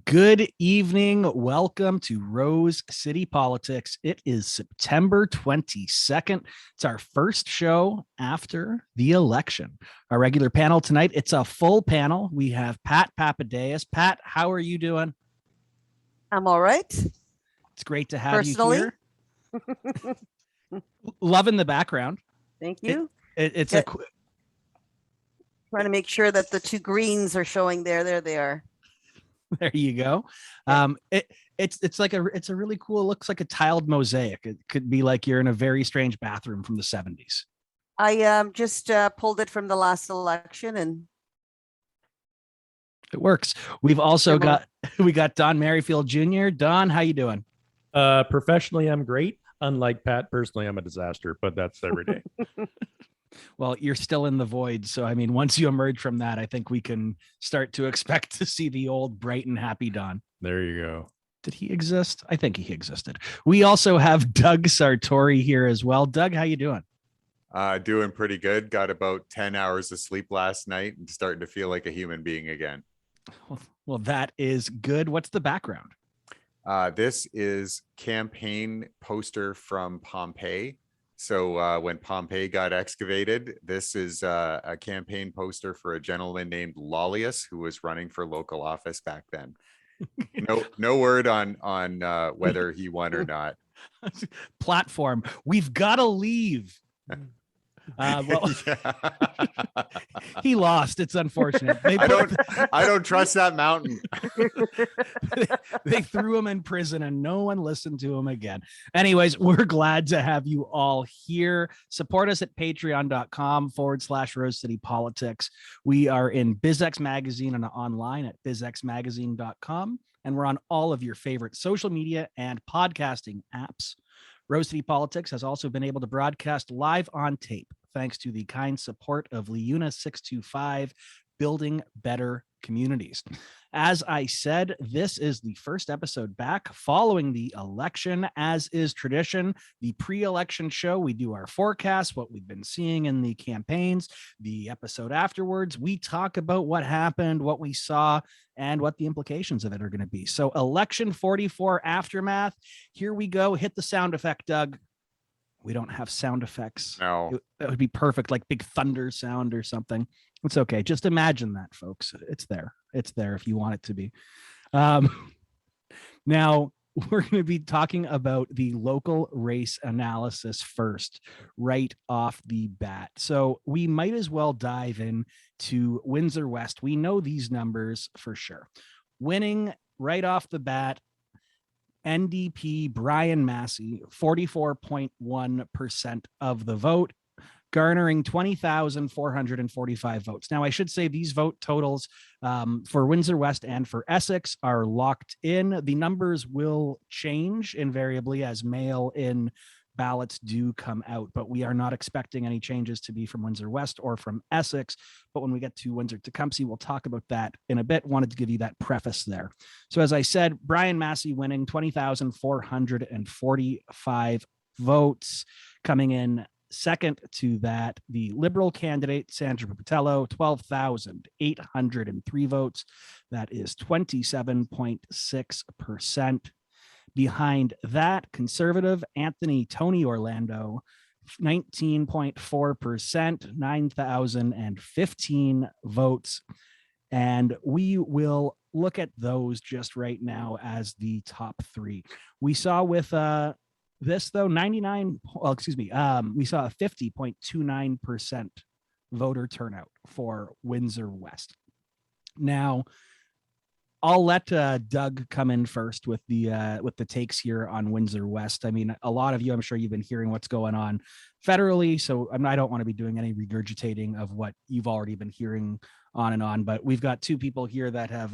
Good evening. Welcome to Rose City Politics. It is September 22nd. It's our first show after the election. Our regular panel tonight, it's a full panel. We have Pat Papadeus. Pat, how are you doing? I'm all right. It's great to have Personally. you here. Loving the background. Thank you. It's trying to make sure that the two greens are showing there. There they are. There you go. It's a really cool. It looks like a tiled mosaic. It could be like you're in a very strange bathroom from the 70s. I just pulled it from the last election, and it works. We've also got Don Merrifield Jr. Don, how you doing? Professionally, I'm great. Unlike Pat, personally, I'm a disaster, but that's every day. Well, you're still in the void. So, I mean, once you emerge from that, I think we can start to expect to see the old bright and happy Don. There you go. Did he exist? I think he existed. We also have Doug Sartori here as well. Doug, how you doing? Doing pretty good. Got about 10 hours of sleep last night and starting to feel like a human being again. Well, that is good. What's the background? This is campaign poster from Pompeii. So when Pompeii got excavated, this is a campaign poster for a gentleman named Lollius who was running for local office back then. No word on whether he won or not. Platform. We've got to leave. Well, he lost. It's unfortunate. I don't trust that mountain. They threw him in prison and no one listened to him again. Anyways, we're glad to have you all here. Support us at patreon.com/Rose City Politics. We are in BizX Magazine and online at bizxmagazine.com. And we're on all of your favorite social media and podcasting apps. Rose City Politics has also been able to broadcast live on tape thanks to the kind support of LiUNA 625, Building Better Communities. As I said, this is the first episode back following the election. As is tradition, the pre-election show, we do our forecast, what we've been seeing in the campaigns. The episode afterwards, we talk about what happened, what we saw, and what the implications of it are going to be. So election 44 aftermath. Here we go. Hit the sound effect, Doug. We don't have sound effects. No. That would be perfect, like big thunder sound or something. It's okay. Just imagine that, folks. It's there. It's there if you want it to be. Now, we're going to be talking about the local race analysis first, right off the bat. So we might as well dive in to Windsor West. We know these numbers for sure. Winning right off the bat, NDP Brian Massey, 44.1% of the vote, garnering 20,445 votes. Now, I should say these vote totals for Windsor West and for Essex are locked in. The numbers will change invariably as mail-in ballots do come out, but we are not expecting any changes to be from Windsor West or from Essex. But when we get to Windsor-Tecumseh, we'll talk about that in a bit. Wanted to give you that preface there. So as I said, Brian Massey winning 20,445 votes. Coming in second to that, the Liberal candidate, Sandra Pupatello, 12,803 votes. That is 27.6%. Behind that, Conservative Anthony Tony Orlando, 19.4%, 9,015 votes. And we will look at those just right now as the top three. We saw with this, though, we saw a 50.29% voter turnout for Windsor West. Now, I'll let Doug come in first with the takes here on Windsor West. I mean, a lot of you, I'm sure you've been hearing what's going on federally, so I don't want to be doing any regurgitating of what you've already been hearing on and on. But we've got two people here that have,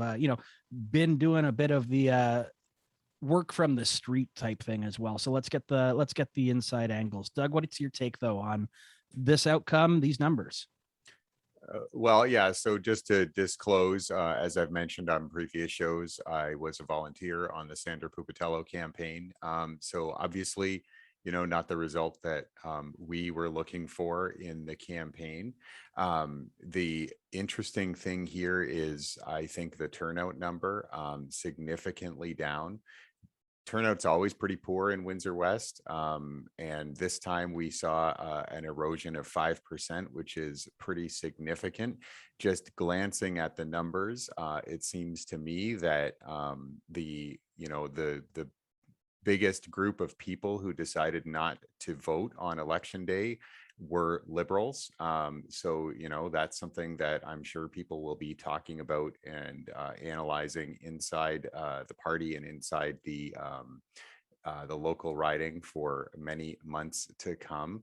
been doing a bit of the work from the street type thing as well. So let's get the inside angles. Doug, what's your take though on this outcome, these numbers? Well, yeah. So just to disclose, as I've mentioned on previous shows, I was a volunteer on the Sandra Pupatello campaign. So obviously, not the result that we were looking for in the campaign. The interesting thing here is, I think the turnout number significantly down. Turnout's always pretty poor in Windsor West. And this time we saw an erosion of 5%, which is pretty significant. Just glancing at the numbers, it seems to me that the biggest group of people who decided not to vote on election day were Liberals. So, that's something that I'm sure people will be talking about and analyzing inside the party and inside the local riding for many months to come.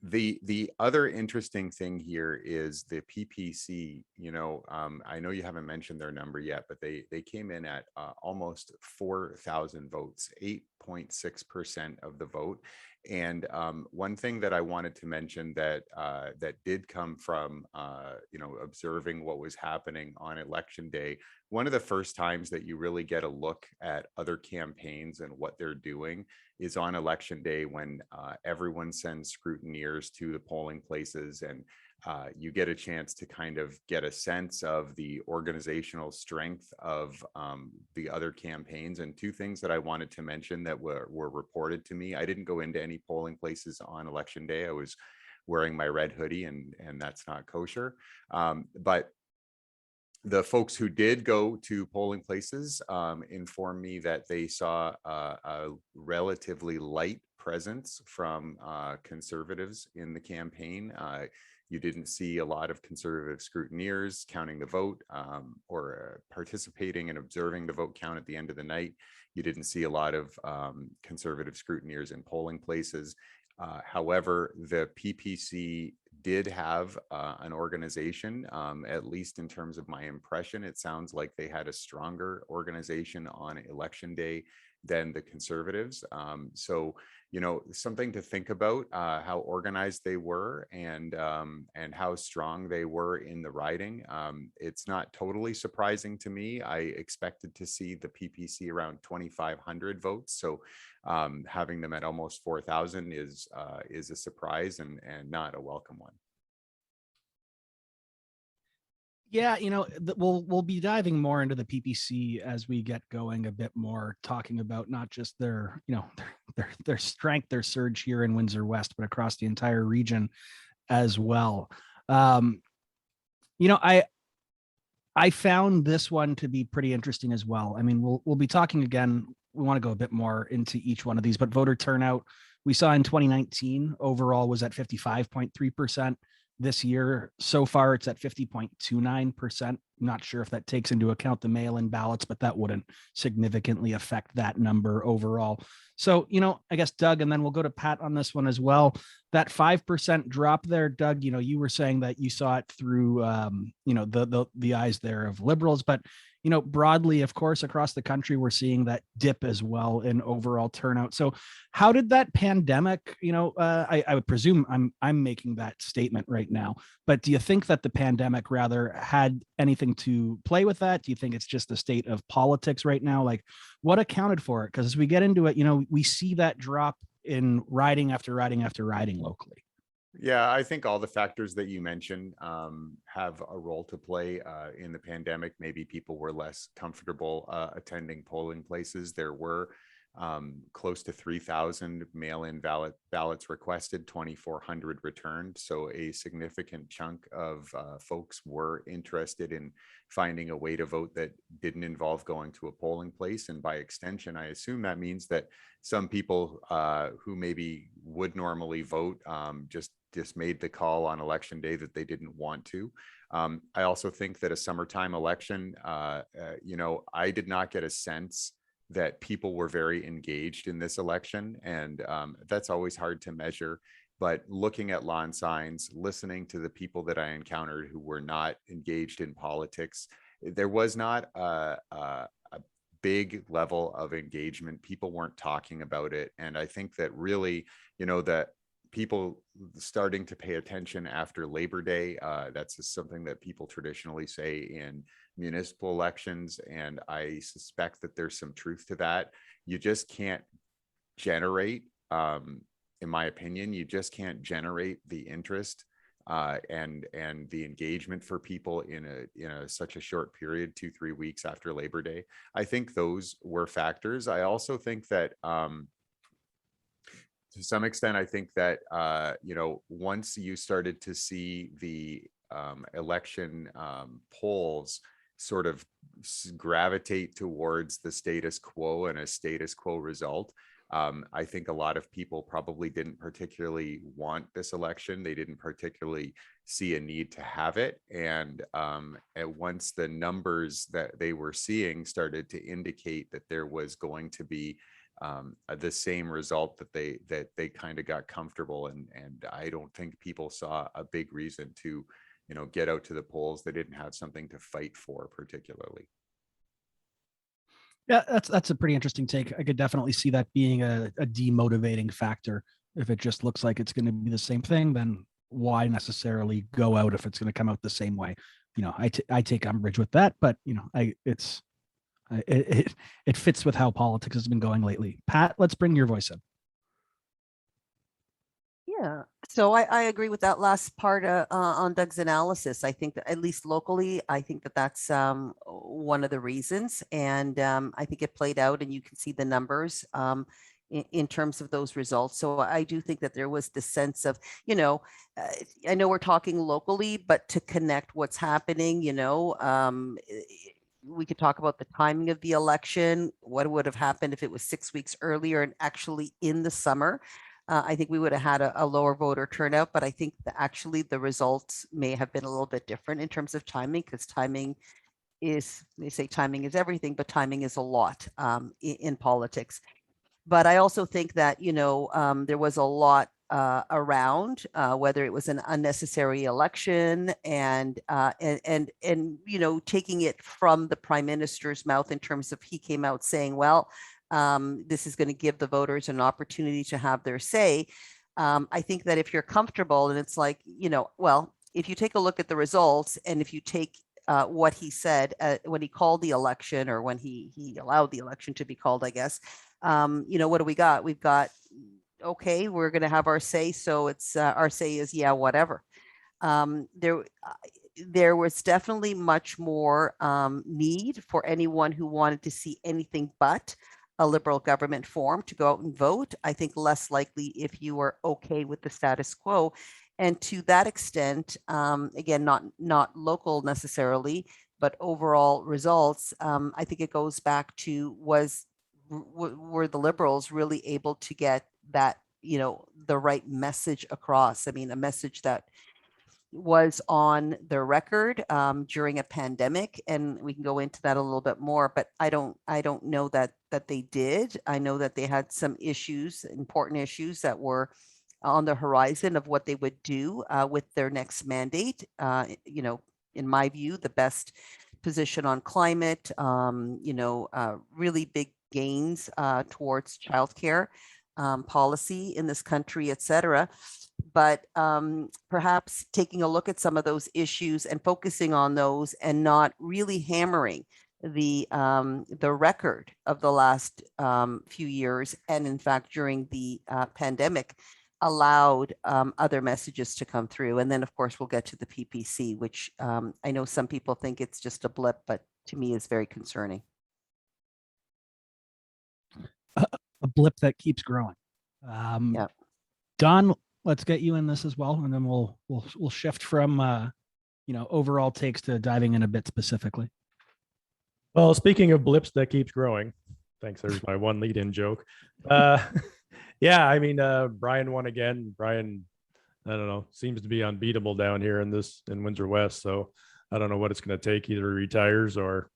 The other interesting thing here is the PPC. I know you haven't mentioned their number yet, but they came in at almost 4,000 votes, 8.6% of the vote. And one thing that I wanted to mention that did come from observing what was happening on election day. One of the first times that you really get a look at other campaigns and what they're doing is on election day, when everyone sends scrutineers to the polling places, and you get a chance to kind of get a sense of the organizational strength of the other campaigns. And two things that I wanted to mention that were reported to me. I didn't go into any polling places on election day. I was wearing my red hoodie, and that's not kosher. But the folks who did go to polling places informed me that they saw a relatively light presence from Conservatives in the campaign. You didn't see a lot of Conservative scrutineers counting the vote or participating and observing the vote count at the end of the night. You didn't see a lot of Conservative scrutineers in polling places. However, the PPC did have an organization, at least in terms of my impression. It sounds like they had a stronger organization on election day than the Conservatives. So, something to think about, how organized they were and how strong they were in the riding. It's not totally surprising to me. I expected to see the PPC around 2,500 votes. So having them at almost 4,000 is a surprise and not a welcome one. Yeah, we'll be diving more into the PPC as we get going a bit more, talking about not just their strength, their surge here in Windsor West, but across the entire region as well. I found this one to be pretty interesting as well. I mean, we'll be talking again. We want to go a bit more into each one of these, but voter turnout we saw in 2019 overall was at 55.3%. This year, so far, it's at 50.29%. Not sure if that takes into account the mail-in ballots, but that wouldn't significantly affect that number overall. So, I guess, Doug, and then we'll go to Pat on this one as well. That 5% drop there, Doug, you were saying that you saw it through, the eyes there of Liberals, but broadly, of course, across the country, we're seeing that dip as well in overall turnout. So how did that pandemic, I would presume I'm making that statement right now, but do you think that the pandemic rather had anything to play with that? Do you think it's just the state of politics right now? Like, what accounted for it? Because as we get into it, we see that drop in riding after riding after riding locally. Yeah, I think all the factors that you mentioned have a role to play in the pandemic. Maybe people were less comfortable attending polling places. There were close to 3,000 mail-in ballots requested, 2,400 returned. So a significant chunk of folks were interested in finding a way to vote that didn't involve going to a polling place. And by extension, I assume that means that some people who maybe would normally vote just made the call on election day that they didn't want to. I also think that a summertime election, I did not get a sense that people were very engaged in this election. And that's always hard to measure. But looking at lawn signs, listening to the people that I encountered who were not engaged in politics, there was not a big level of engagement. People weren't talking about it. And I think that really, that people starting to pay attention after Labor Day, that's something that people traditionally say in municipal elections. And I suspect that there's some truth to that. You just can't generate, in my opinion, you just can't generate the interest and the engagement for people in a such a short period, 2-3 weeks after Labor Day. I think those were factors. I also think that to some extent, I think that once you started to see the election polls sort of gravitate towards the status quo and a status quo result, I think a lot of people probably didn't particularly want this election. They didn't particularly see a need to have it. And once the numbers that they were seeing started to indicate that there was going to be the same result, that they kind of got comfortable. And I don't think people saw a big reason to, get out to the polls. They didn't have something to fight for particularly. Yeah, that's a pretty interesting take. I could definitely see that being a demotivating factor. If it just looks like it's going to be the same thing, then why necessarily go out if it's going to come out the same way? I take umbrage with that, but it fits with how politics has been going lately. Pat, let's bring your voice in. Yeah, so I agree with that last part on Doug's analysis. I think that at least locally, I think that that's one of the reasons. And I think it played out, and you can see the numbers in terms of those results. So I do think that there was this sense of, I know we're talking locally, but to connect what's happening, we could talk about the timing of the election, what would have happened if it was 6 weeks earlier and actually in the summer. I think we would have had a lower voter turnout, but I think actually the results may have been a little bit different in terms of timing, because they say timing is everything, but timing is a lot in politics. But I also think that, there was a lot around whether it was an unnecessary election and taking it from the prime minister's mouth in terms of, he came out saying, well, this is going to give the voters an opportunity to have their say. I think that if you're comfortable, and it's like, well, if you take a look at the results, and if you take what he said when he called the election, or when he allowed the election to be called, I guess, what do we got? We've got, okay, we're going to have our say. So it's our say is, yeah, whatever. There was definitely much more need for anyone who wanted to see anything but a Liberal government form to go out and vote. I think less likely if you were okay with the status quo. And to that extent, again, not local necessarily, but overall results, I think it goes back to were the Liberals really able to get that, the right message across? I mean, a message that was on the record during a pandemic, and we can go into that a little bit more, but I don't know that they did. I know that they had some issues, important issues that were on the horizon of what they would do with their next mandate. In my view, the best position on climate, really big gains towards childcare policy in this country, et cetera. But perhaps taking a look at some of those issues and focusing on those, and not really hammering the record of the last few years, and in fact during the pandemic, allowed other messages to come through. And then of course we'll get to the PPC, which I know some people think it's just a blip, but to me is very concerning. A blip that keeps growing. Yeah. Don, let's get you in this as well, and then we'll shift from overall takes to diving in a bit specifically. Well, speaking of blips that keeps growing, thanks. There's my one lead-in joke. Yeah, I mean, Brian won again. Brian, I don't know, seems to be unbeatable down here in Windsor West. So I don't know what it's going to take. Either he retires or,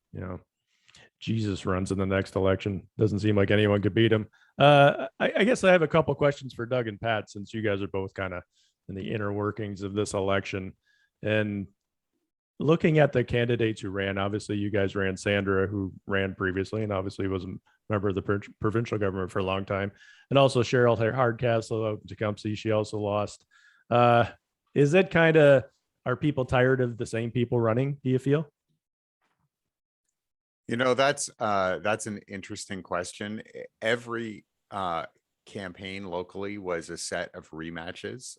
Jesus runs in the next election. Doesn't seem like anyone could beat him. I guess I have a couple questions for Doug and Pat, since you guys are both kind of in the inner workings of this election. And looking at the candidates who ran, obviously you guys ran Sandra, who ran previously and obviously was a member of the provincial government for a long time. And also Cheryl Hardcastle of Tecumseh, she also lost. Is it are people tired of the same people running, do you feel? That's an interesting question. Every campaign locally was a set of rematches.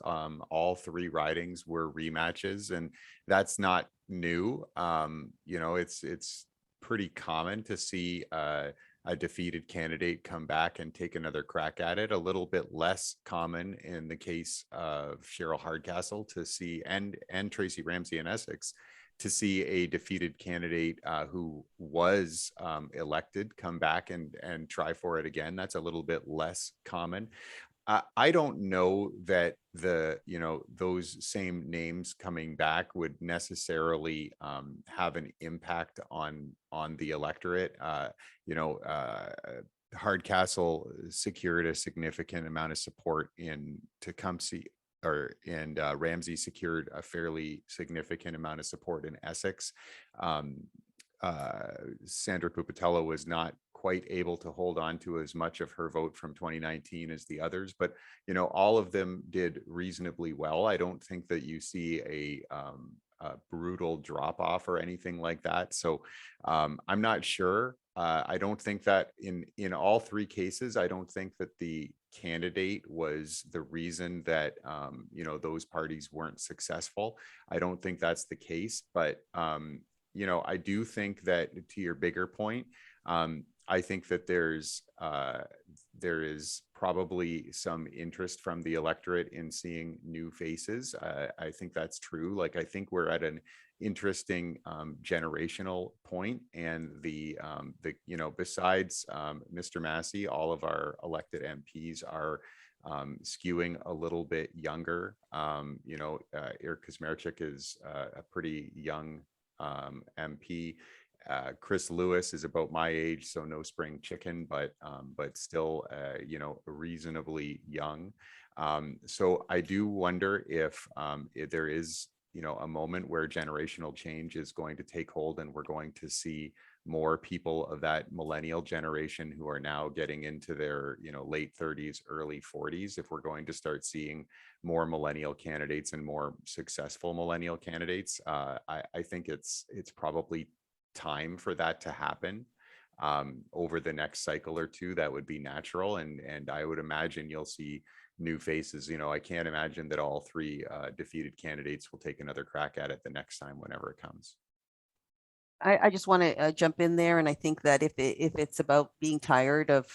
All 3 ridings were rematches, and that's not new. You know, it's pretty common to see a defeated candidate come back and take another crack at it. A little bit less common in the case of Cheryl Hardcastle to see, and Tracy Ramsey in Essex, to see a defeated candidate who was elected come back and try for it again. That's a little bit less common. I don't know that those same names coming back would necessarily have an impact on the electorate. Hardcastle secured a significant amount of support in Tecumseh, and Ramsey secured a fairly significant amount of support in Essex. Sandra Pupatello was not quite able to hold on to as much of her vote from 2019 as the others, but all of them did reasonably well. I don't think that you see a brutal drop off or anything like that. So I'm not sure. I don't think that in all 3 cases, I don't think that the candidate was the reason that those parties weren't successful. I don't think that's the case, but I do think that, to your bigger point, I think that there is probably some interest from the electorate in seeing new faces. I think that's true. Like, I think we're at an interesting generational point, and besides Mr. Massey, all of our elected MPs are skewing a little bit younger. Eric Kazmarchik is a pretty young MP. Chris Lewis is about my age, so no spring chicken, but still, reasonably young. So I do wonder if there is, a moment where generational change is going to take hold, and we're going to see more people of that millennial generation who are now getting into their, late 30s, early 40s. If we're going to start seeing more millennial candidates and more successful millennial candidates, I think it's probably time for that to happen over the next cycle or 2. That would be natural, and I would imagine you'll see new faces. I can't imagine that all 3 defeated candidates will take another crack at it the next time, whenever it comes. I just want to jump in there, and I think that if it's about being tired of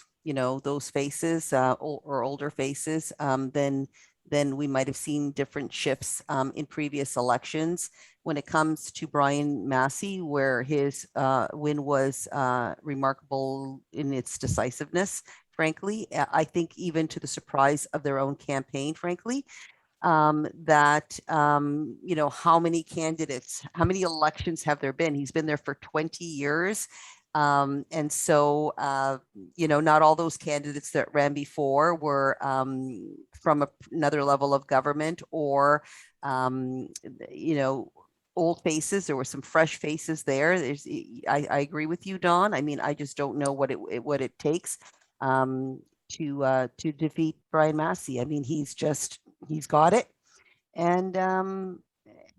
those faces or older faces, then we might have seen different shifts in previous elections. When it comes to Brian Massey, where his win was remarkable in its decisiveness, frankly, I think even to the surprise of their own campaign, frankly, that how many candidates, how many elections have there been? He's been there for 20 years. And so, not all those candidates that ran before were from another level of government or, old faces. There were some fresh faces there. I agree with you, Don. I mean, I just don't know what it takes to defeat Brian Massey. I mean, he's got it, and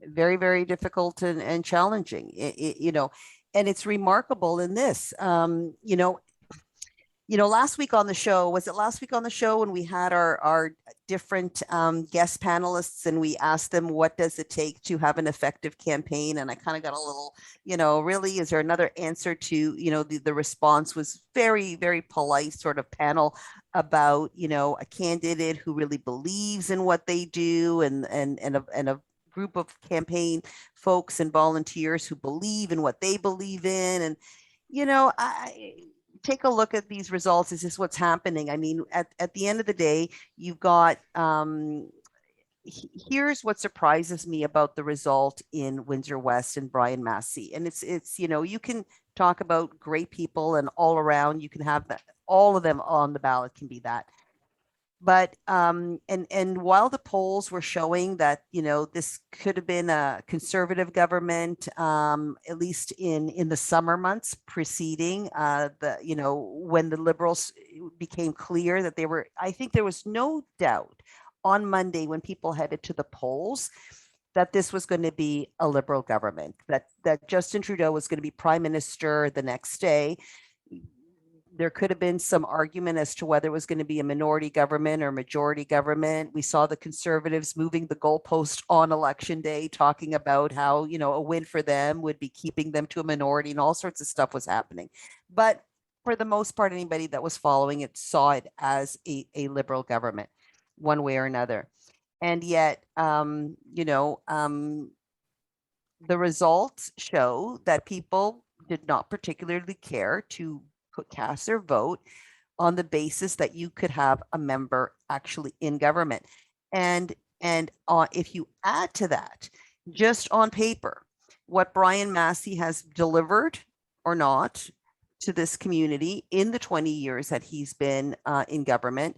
very, very difficult and challenging. And it's remarkable in this, last week on the show, was it last week on the show when we had our different guest panelists, and we asked them, what does it take to have an effective campaign? And I kind of got a little, really, is there another answer to, the response was very, very polite sort of panel about, a candidate who really believes in what they do, and a group of campaign folks and volunteers who believe in what they believe in. And, I take a look at these results. Is this what's happening? I mean, at the end of the day, you've got, here's what surprises me about the result in Windsor West and Brian Massey. And it's, you can talk about great people and all around, you can have that, all of them on the ballot can be that. But and while the polls were showing that this could have been a conservative government, at least in the summer months preceding when the Liberals became clear that they were, I think there was no doubt on Monday when people headed to the polls that this was going to be a Liberal government, that Justin Trudeau was going to be prime minister the next day. There could have been some argument as to whether it was going to be a minority government or majority government. We saw the Conservatives moving the goalpost on election day, talking about how, a win for them would be keeping them to a minority, and all sorts of stuff was happening. But for the most part, anybody that was following it saw it as a Liberal government, one way or another. And yet, the results show that people did not particularly care to cast their vote on the basis that you could have a member actually in government. And if you add to that, just on paper, what Brian Massey has delivered or not to this community in the 20 years that he's been in government,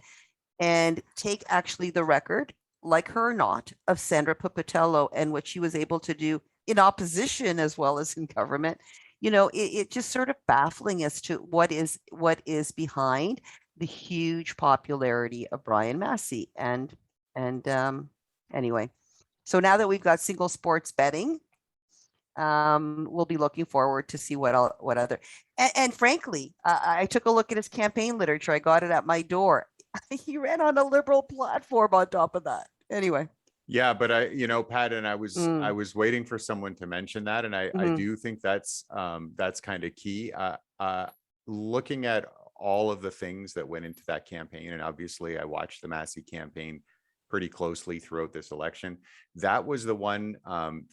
and take actually the record, like her or not, of Sandra Pupatello and what she was able to do in opposition as well as in government, it just sort of baffling as to what is behind the huge popularity of Brian Massey. And anyway, so now that we've got single sports betting, we'll be looking forward to see what other, and frankly, I took a look at his campaign literature. I got it at my door. He ran on a Liberal platform on top of that. Anyway. Yeah, but Pat, and I was waiting for someone to mention that, and I do think that's kind of key. Looking at all of the things that went into that campaign, and obviously I watched the Massey campaign pretty closely throughout this election. That was the one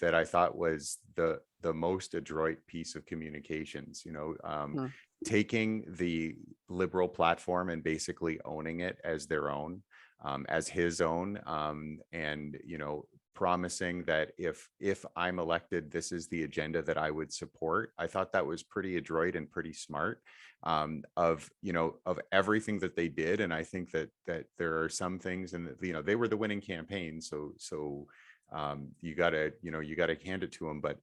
that I thought was the most adroit piece of communications. Taking the Liberal platform and basically owning it as their own. As his own, and promising that if I'm elected, this is the agenda that I would support. I thought that was pretty adroit and pretty smart of everything that they did. And I think that there are some things, and they were the winning campaign, so you gotta hand it to them. But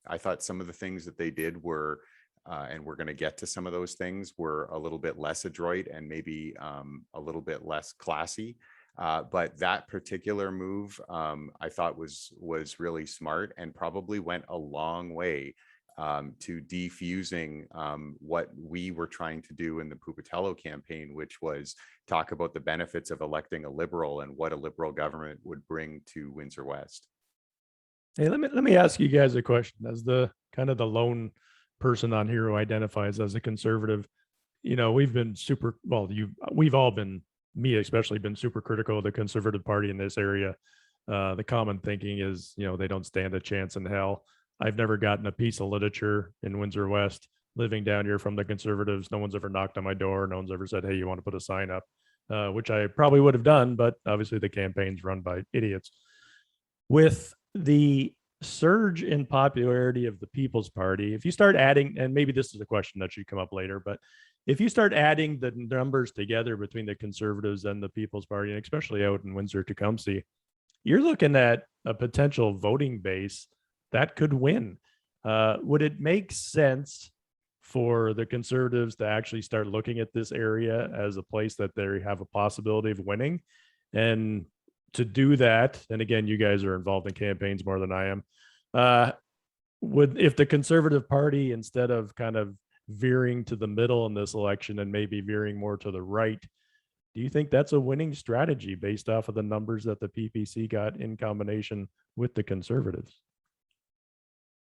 I thought some of the things that they did were. And we're going to get to some of those things, were a little bit less adroit and maybe a little bit less classy. But that particular move, I thought was really smart and probably went a long way to defusing what we were trying to do in the Pupatello campaign, which was talk about the benefits of electing a Liberal and what a Liberal government would bring to Windsor West. Hey, let me ask you guys a question. As the kind of the lone person on here who identifies as a Conservative, we've been we've all been, me especially, been super critical of the Conservative Party in this area. The common thinking is, they don't stand a chance in hell. I've never gotten a piece of literature in Windsor West living down here from the Conservatives. No one's ever knocked on my door. No one's ever said, hey, you want to put a sign up, which I probably would have done, but obviously the campaign's run by idiots. With the surge in popularity of the People's Party, if you start adding, and maybe this is a question that should come up later, but if you start adding the numbers together between the Conservatives and the People's Party, and especially out in Windsor-Tecumseh, you're looking at a potential voting base that could win. Would it make sense for the Conservatives to actually start looking at this area as a place that they have a possibility of winning? And to do that, and again, you guys are involved in campaigns more than I am, if the Conservative Party, instead of kind of veering to the middle in this election and maybe veering more to the right, do you think that's a winning strategy based off of the numbers that the PPC got in combination with the Conservatives?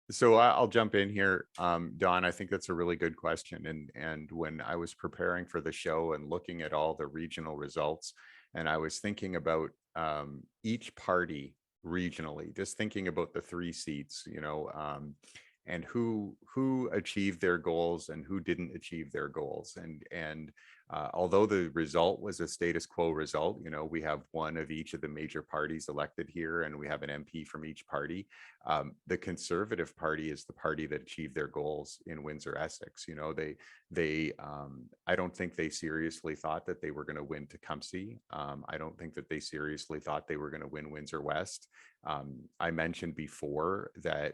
So I'll jump in here, Don. I think that's a really good question. And when I was preparing for the show and looking at all the regional results, and I was thinking about each party regionally, just thinking about the 3 seats, and who achieved their goals and who didn't achieve their goals. And although the result was a status quo result, we have one of each of the major parties elected here, and we have an MP from each party. The Conservative Party is the party that achieved their goals in Windsor Essex. They I don't think they seriously thought that they were going to win Tecumseh. I don't think that they seriously thought they were going to win Windsor West. I mentioned before that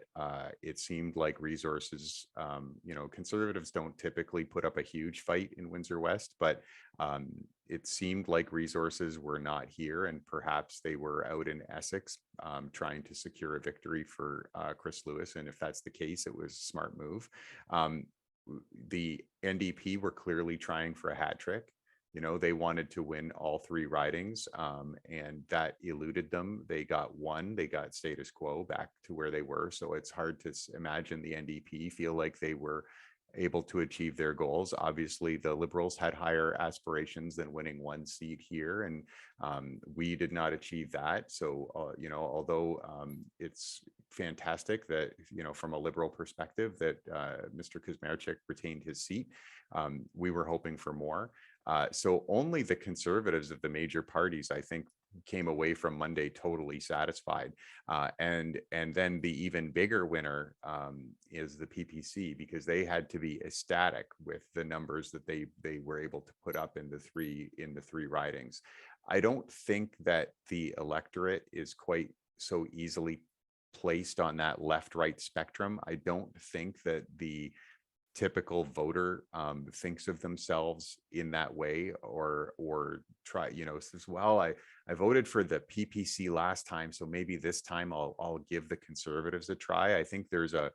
it seemed like resources, Conservatives don't typically put up a huge fight in Windsor West, but it seemed like resources were not here, and perhaps they were out in Essex trying to secure a victory for Chris Lewis. And if that's the case, it was a smart move. the NDP were clearly trying for a hat trick. You know, they wanted to win all 3 ridings, and that eluded them. They got 1, they got status quo back to where they were. So it's hard to imagine the NDP feel like they were able to achieve their goals. Obviously, the Liberals had higher aspirations than winning 1 seat here, and we did not achieve that. So, you know, although it's fantastic that, you know, from a Liberal perspective that Mr. Kuzmarchik retained his seat, we were hoping for more. So only the Conservatives of the major parties, I think, came away from Monday totally satisfied. And then the even bigger winner is the PPC, because they had to be ecstatic with the numbers that they were able to put up in the three ridings. I don't think that the electorate is quite so easily placed on that left-right spectrum. I don't think that the typical voter thinks of themselves in that way, or try, you know, says, well, I voted for the PPC last time, so maybe this time I'll give the Conservatives a try. I think there's a,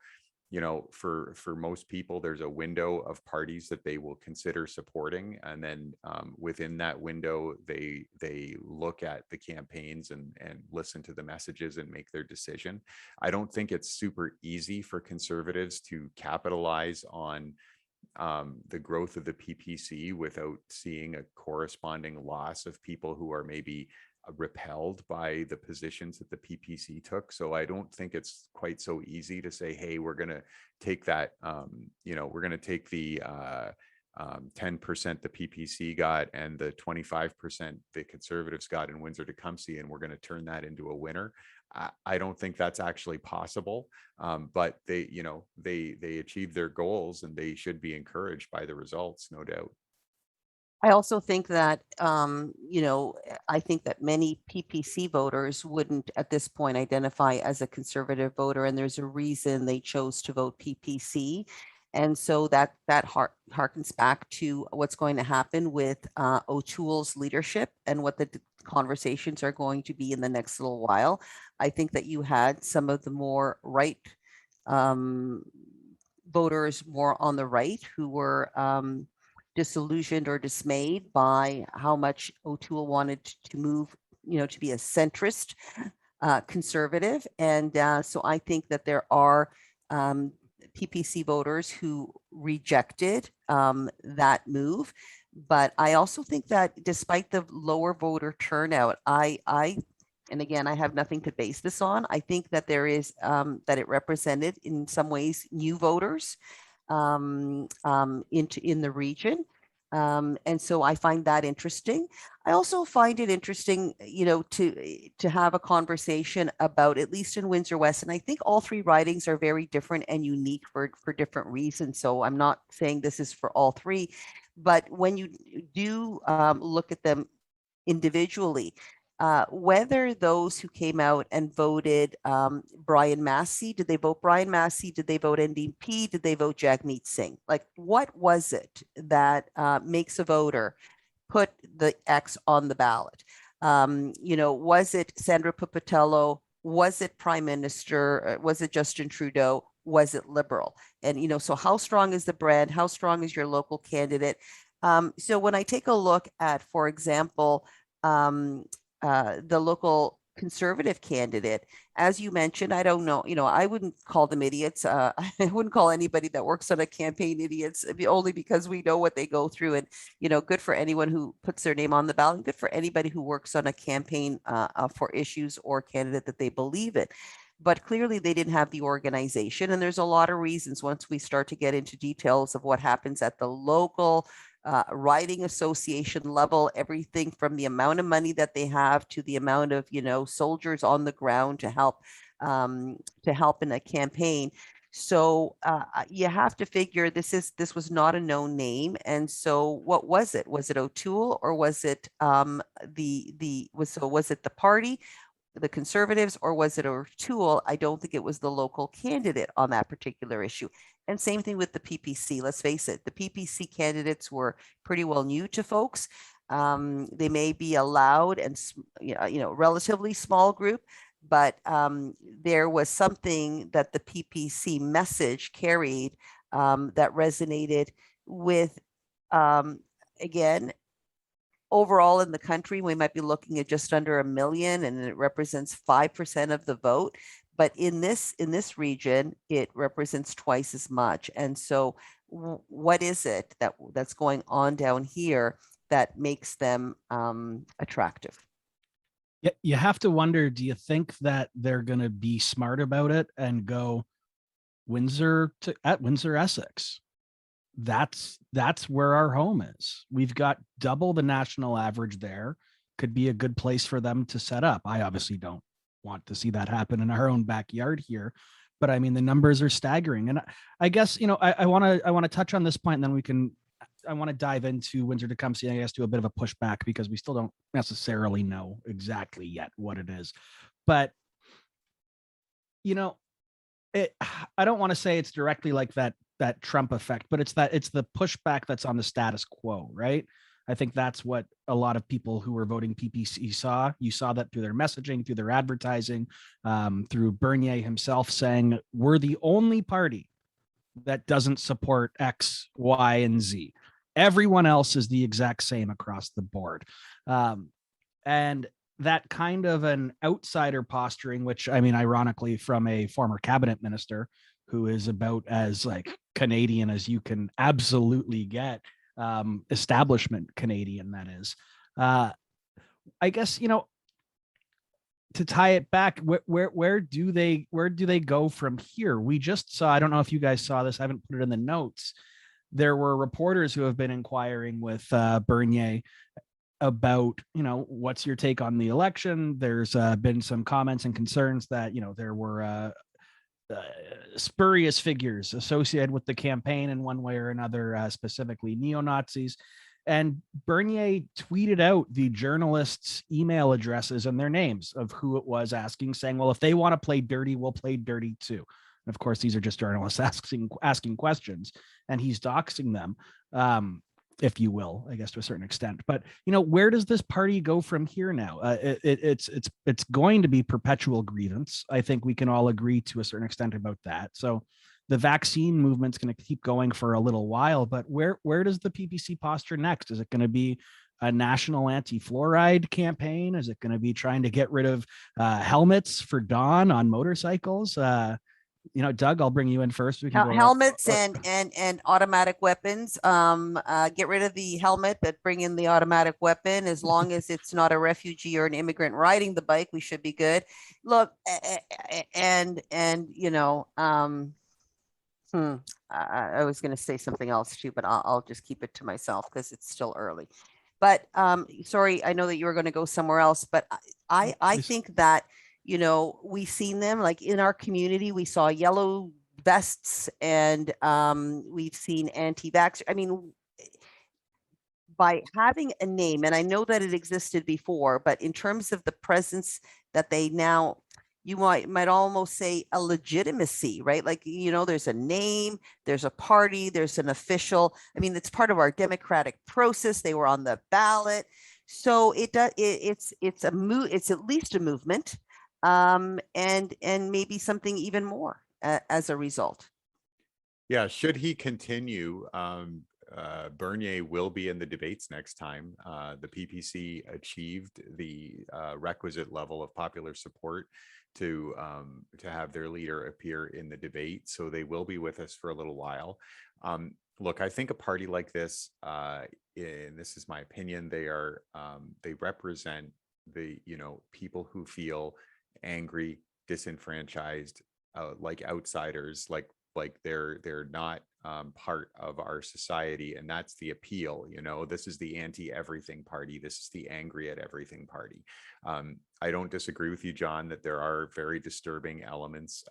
you know, for most people, there's a window of parties that they will consider supporting, and then within that window, they look at the campaigns and listen to the messages and make their decision. I don't think it's super easy for Conservatives to capitalize on the growth of the PPC without seeing a corresponding loss of people who are maybe repelled by the positions that the PPC took. So I don't think it's quite so easy to say, hey, we're going to take that, you know, we're going to take the 10% the PPC got and the 25% the Conservatives got in Windsor-Tecumseh, and we're going to turn that into a winner. I don't think that's actually possible, but they, you know, they achieved their goals, and they should be encouraged by the results, no doubt. I also think that, you know, I think that many PPC voters wouldn't at this point identify as a Conservative voter, and there's a reason they chose to vote PPC. And so that harkens back to what's going to happen with O'Toole's leadership and what the conversations are going to be in the next little while. I think that you had some of the more right voters more on the right who were disillusioned or dismayed by how much O'Toole wanted to move, you know, to be a centrist Conservative. And so I think that there are PPC voters who rejected that move. But I also think that despite the lower voter turnout, and again, I have nothing to base this on, I think that there is, that it represented in some ways new voters in the region. And so I find that interesting. I also find it interesting, you know, to have a conversation about, at least in Windsor West, and I think all 3 ridings are very different and unique for different reasons. So I'm not saying this is for all 3, but when you do look at them individually, whether those who came out and voted Brian Massey, did they vote Brian Massey? Did they vote NDP? Did they vote Jagmeet Singh? Like, what was it that makes a voter put the X on the ballot? You know, was it Sandra Pupatello? Was it Prime Minister? Was it Justin Trudeau? Was it Liberal? And, you know, so how strong is the brand? How strong is your local candidate? So when I take a look at, for example, the local Conservative candidate, as you mentioned, I don't know, you know, I wouldn't call them idiots. I wouldn't call anybody that works on a campaign idiots, only because we know what they go through. And, you know, good for anyone who puts their name on the ballot, and good for anybody who works on a campaign for issues or candidate that they believe in. But clearly they didn't have the organization. And there's a lot of reasons once we start to get into details of what happens at the local riding association level, everything from the amount of money that they have to the amount of, you know, soldiers on the ground to help in a campaign. So you have to figure this was not a known name. And so what was it? Was it O'Toole, or was it was it the party, the Conservatives, or was it O'Toole? I don't think it was the local candidate on that particular issue. And same thing with the PPC. Let's face it, the PPC candidates were pretty well new to folks. They may be a loud and, you know, relatively small group, but there was something that the PPC message carried that resonated with, again, overall in the country, we might be looking at just under 1 million, and it represents 5% of the vote. But in this region, it represents twice as much. And so what is it that's going on down here that makes them attractive? Yeah, you have to wonder, do you think that they're going to be smart about it and go Windsor, Essex? That's where our home is. We've got double the national average there. Could be a good place for them to set up. I obviously don't want to see that happen in our own backyard here, but I mean, the numbers are staggering. And I guess, I want to touch on this point, and then I want to dive into Windsor-Tecumseh, I guess, do a bit of a pushback, because we still don't necessarily know exactly yet what it is. But, I don't want to say it's directly like that Trump effect, but it's the pushback that's on the status quo, right? I think that's what a lot of people who were voting PPC saw. You saw that through their messaging, through their advertising, through Bernier himself saying, we're the only party that doesn't support X, Y, and Z. Everyone else is the exact same across the board. And that kind of an outsider posturing, which, I mean, ironically, from a former cabinet minister who is about as like Canadian as you can absolutely get, establishment Canadian, that is. I guess, to tie it back, where do they go from here? We just saw, I don't know if you guys saw this, I haven't put it in the notes. There were reporters who have been inquiring with Bernier about, what's your take on the election? There's been some comments and concerns that, there were spurious figures associated with the campaign in one way or another, specifically neo-Nazis. And Bernier tweeted out the journalists' email addresses and their names of who it was asking, saying, well, if they want to play dirty, we'll play dirty too. And of course, these are just journalists asking questions, and he's doxing them, if you will, I guess, to a certain extent. But, where does this party go from here now? It's going to be perpetual grievance. I think we can all agree to a certain extent about that. So the vaccine movement's going to keep going for a little while, but where does the PPC posture next? Is it going to be a national anti-fluoride campaign? Is it going to be trying to get rid of helmets for dawn on motorcycles? Doug, I'll bring you in first. We can go helmets and automatic weapons. Get rid of the helmet, but bring in the automatic weapon. As long as it's not a refugee or an immigrant riding the bike, we should be good. Look, I was going to say something else too, but I'll just keep it to myself because it's still early. But sorry, I know that you were going to go somewhere else, but I think that, we've seen them like in our community. We saw yellow vests, and we've seen anti-vax. I mean, by having a name, and I know that it existed before, but in terms of the presence that they now, you might almost say a legitimacy, right? Like, there's a name, there's a party, there's an official. I mean, it's part of our democratic process. They were on the ballot. So it's at least a movement. And maybe something even more as a result. Yeah, should he continue, Bernier will be in the debates next time. The PPC achieved the requisite level of popular support to have their leader appear in the debate, so they will be with us for a little while. Look, I think a party like this, and this is my opinion, they represent the people who feel angry, disenfranchised, like outsiders, like they're not part of our society, and that's the appeal. This is the anti-everything party. This is the angry at everything party. I don't disagree with you, John, that there are very disturbing elements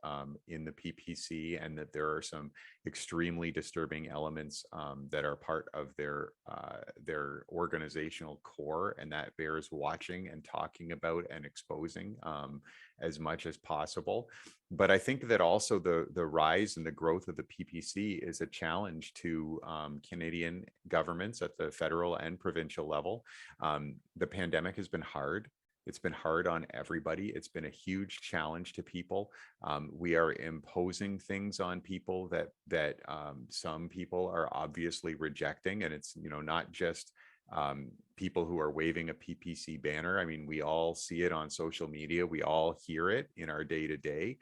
in the PPC, and that there are some extremely disturbing elements that are part of their organizational core, and that bears watching and talking about and exposing as much as possible. But I think that also the rise and the growth of the PPC is a challenge to Canadian governments at the federal and provincial level. The pandemic has been hard. It's been hard on everybody. It's been a huge challenge to people. We are imposing things on people that some people are obviously rejecting, and it's, you know, not just people who are waving a PPC banner. I mean, we all see it on social media. We all hear it in our day to day.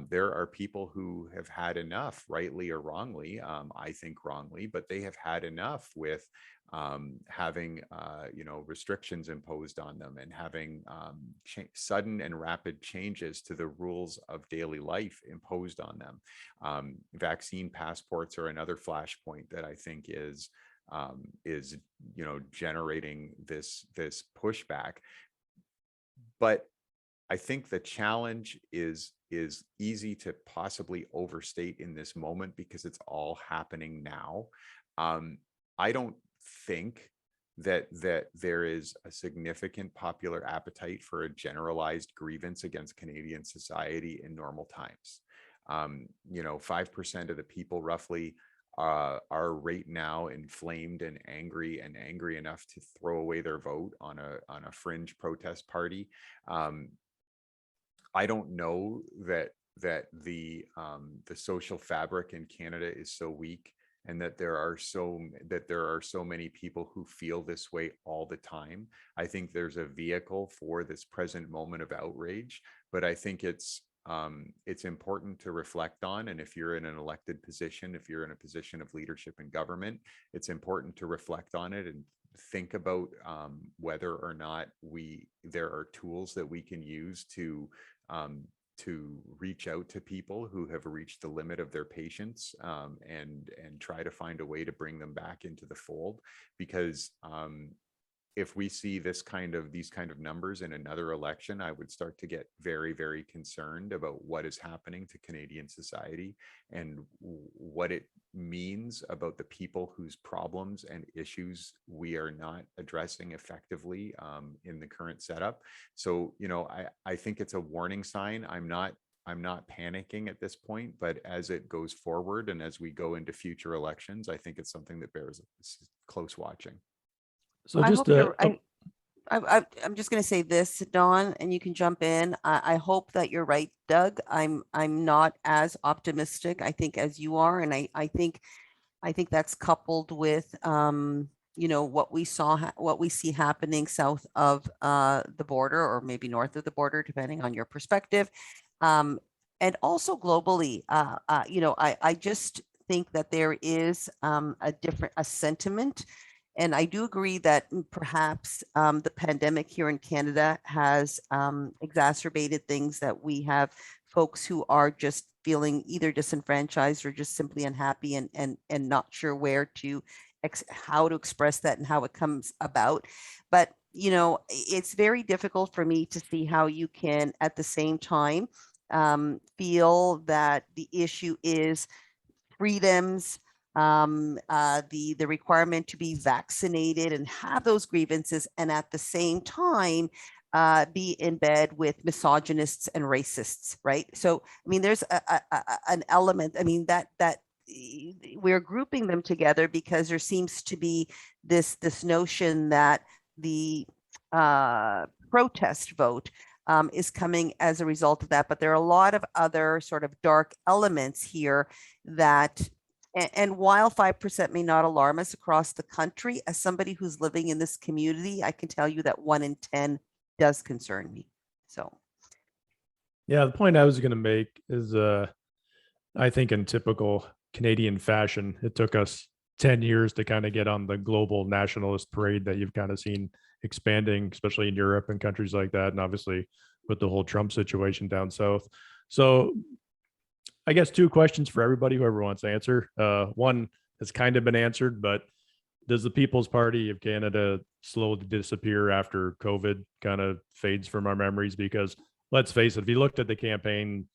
There are people who have had enough, rightly or wrongly. I think wrongly, but they have had enough with having you know, restrictions imposed on them, and having sudden and rapid changes to the rules of daily life imposed on them. Vaccine passports are another flashpoint that I think is you know, generating this pushback. But I think the challenge is easy to possibly overstate in this moment because it's all happening now. I don't think that there is a significant popular appetite for a generalized grievance against Canadian society in normal times. You know, 5% of the people roughly are right now inflamed and angry enough to throw away their vote on a fringe protest party. I don't know that the social fabric in Canada is so weak, and that there are so many people who feel this way all the time. I think there's a vehicle for this present moment of outrage, but I think it's important to reflect on. And if you're in an elected position, if you're in a position of leadership in government, it's important to reflect on it and think about whether or not there are tools that we can use to reach out to people who have reached the limit of their patience, and try to find a way to bring them back into the fold. Because if we see these kind of numbers in another election, I would start to get very, very concerned about what is happening to Canadian society and what it means about the people whose problems and issues we are not addressing effectively in the current setup. So, you know, I think it's a warning sign. I'm not panicking at this point, but as it goes forward and as we go into future elections, I think it's something that bears close watching. So I just hope you're, I'm just going to say this, Don, and you can jump in. I hope that you're right, Doug. I'm not as optimistic, I think, as you are, and I think that's coupled with you know, what we see happening south of the border, or maybe north of the border, depending on your perspective, and also globally. You know, I just think that there is a sentiment. And I do agree that perhaps the pandemic here in Canada has exacerbated things, that we have folks who are just feeling either disenfranchised or just simply unhappy and not sure how to express that and how it comes about. But, you know, it's very difficult for me to see how you can at the same time feel that the issue is freedoms, the requirement to be vaccinated and have those grievances, and at the same time be in bed with misogynists and racists, right? So, I mean, there's an element, I mean, that we're grouping them together because there seems to be this notion that the protest vote is coming as a result of that. But there are a lot of other sort of dark elements here that, and while 5% may not alarm us across the country, as somebody who's living in this community, I can tell you that 1 in 10 does concern me. So. Yeah, the point I was going to make is, I think in typical Canadian fashion, it took us 10 years to kind of get on the global nationalist parade that you've kind of seen expanding, especially in Europe and countries like that. And obviously with the whole Trump situation down south. So I guess 2 questions for everybody, whoever wants to answer. One has kind of been answered, but does the People's Party of Canada slowly disappear after COVID kind of fades from our memories? Because let's face it, if you looked at the campaign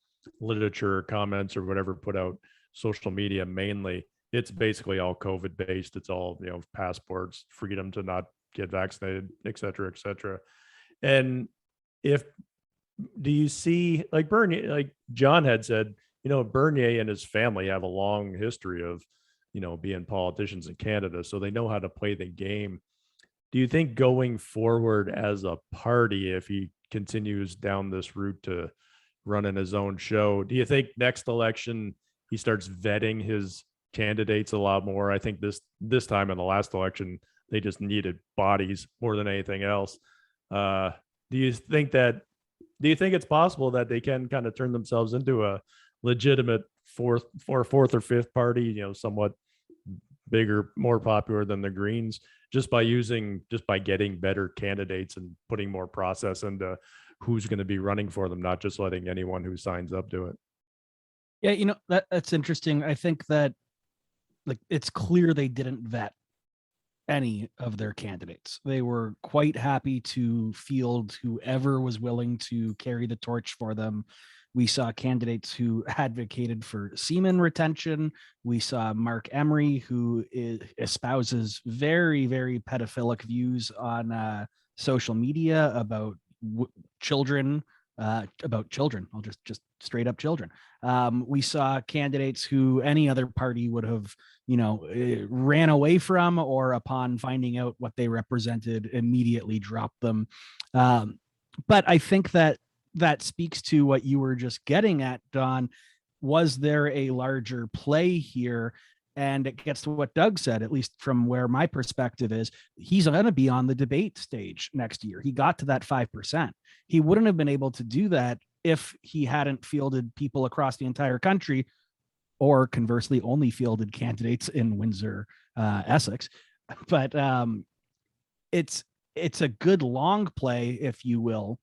literature, comments, or whatever put out social media, mainly it's basically all COVID based. It's all, you know, passports, freedom to not get vaccinated, et cetera, et cetera. And do you see, like Bernier, like John had said, you know, Bernier and his family have a long history of, you know, being politicians in Canada, so they know how to play the game. do you think going forward as a party, if he continues down this route to running his own show, do you think next election he starts vetting his candidates a lot more? I think this time in the last election, they just needed bodies more than anything else. Do you think it's possible that they can kind of turn themselves into a legitimate fourth or fifth party, you know, somewhat bigger, more popular than the Greens, just by getting better candidates and putting more process into who's going to be running for them, not just letting anyone who signs up do it? Yeah, you know, that's interesting. I think that, like, it's clear they didn't vet any of their candidates. They were quite happy to field whoever was willing to carry the torch for them. We saw candidates who advocated for semen retention. We saw Mark Emery, who espouses very, very pedophilic views on social media about children. I'll just straight up children. We saw candidates who any other party would have, ran away from, or upon finding out what they represented, immediately dropped them. But I think that speaks to what you were just getting at, Don. Was there a larger play here? And it gets to what Doug said, at least from where my perspective is. He's going to be on the debate stage next year. He got to that 5%. He wouldn't have been able to do that if he hadn't fielded people across the entire country, or conversely, only fielded candidates in Windsor, Essex. But it's a good long play, if you will,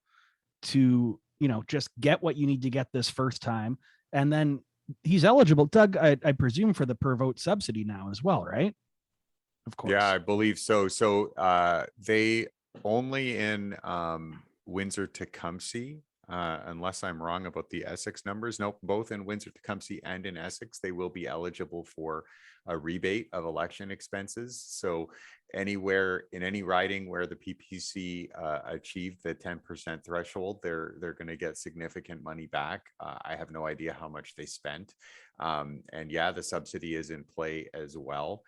to, just get what you need to get this first time. And then he's eligible, Doug, I presume, for the per vote subsidy now as well, right? Of course. Yeah, I believe so. So they only in Windsor Tecumseh, unless I'm wrong about the Essex numbers. Nope, both in Windsor Tecumseh and in Essex, they will be eligible for a rebate of election expenses. So anywhere in any riding where the PPC achieved the 10% threshold, they're going to get significant money back. I have no idea how much they spent. And yeah, the subsidy is in play as well.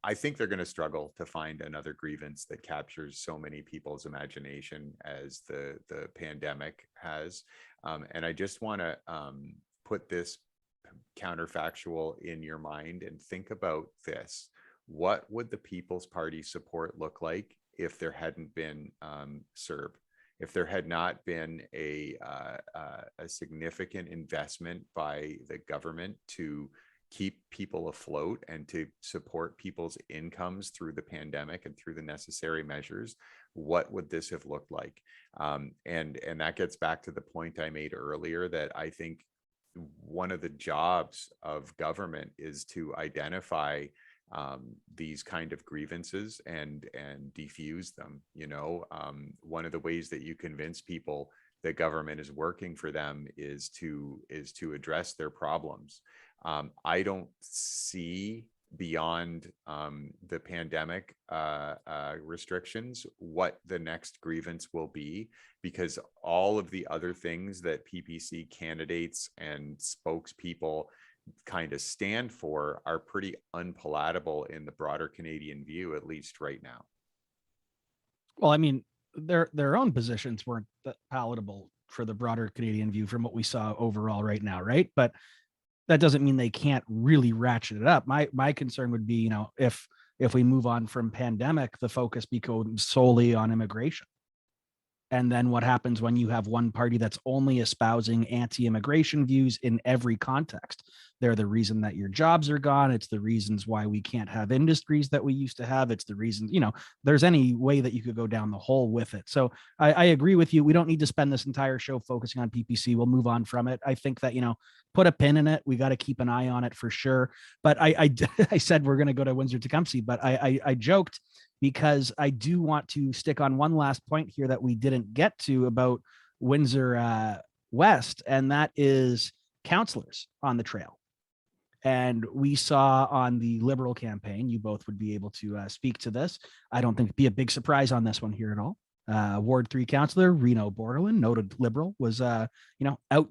I think they're going to struggle to find another grievance that captures so many people's imagination as the pandemic has. And I just want to put this counterfactual in your mind and think about this. What would the People's Party support look like if there hadn't been CERB? If there had not been a significant investment by the government to keep people afloat and to support people's incomes through the pandemic and through the necessary measures, what would this have looked like? And that gets back to the point I made earlier, that I think one of the jobs of government is to identify these kind of grievances and defuse them. One of the ways that you convince people that government is working for them is to address their problems. I don't see beyond the pandemic restrictions what the next grievance will be, because all of the other things that PPC candidates and spokespeople kind of stand for are pretty unpalatable in the broader Canadian view, at least right now. Well, I mean, their own positions weren't that palatable for the broader Canadian view from what we saw overall right now, right? But that doesn't mean they can't really ratchet it up. My concern would be, if we move on from pandemic, the focus becomes solely on immigration. And then what happens when you have one party that's only espousing anti-immigration views in every context? They're the reason that your jobs are gone. It's the reasons why we can't have industries that we used to have. It's the reason, there's any way that you could go down the hole with it. So I agree with you. We don't need to spend this entire show focusing on PPC. We'll move on from it. I think that, put a pin in it. We got to keep an eye on it for sure. But I said we're going to go to Windsor Tecumseh, but I joked, because I do want to stick on one last point here that we didn't get to about Windsor West, and that is councillors on the trail. And we saw on the Liberal campaign, you both would be able to speak to this. I don't think it'd be a big surprise on this one here at all. Ward 3 councillor Reno Borderland, noted Liberal, was out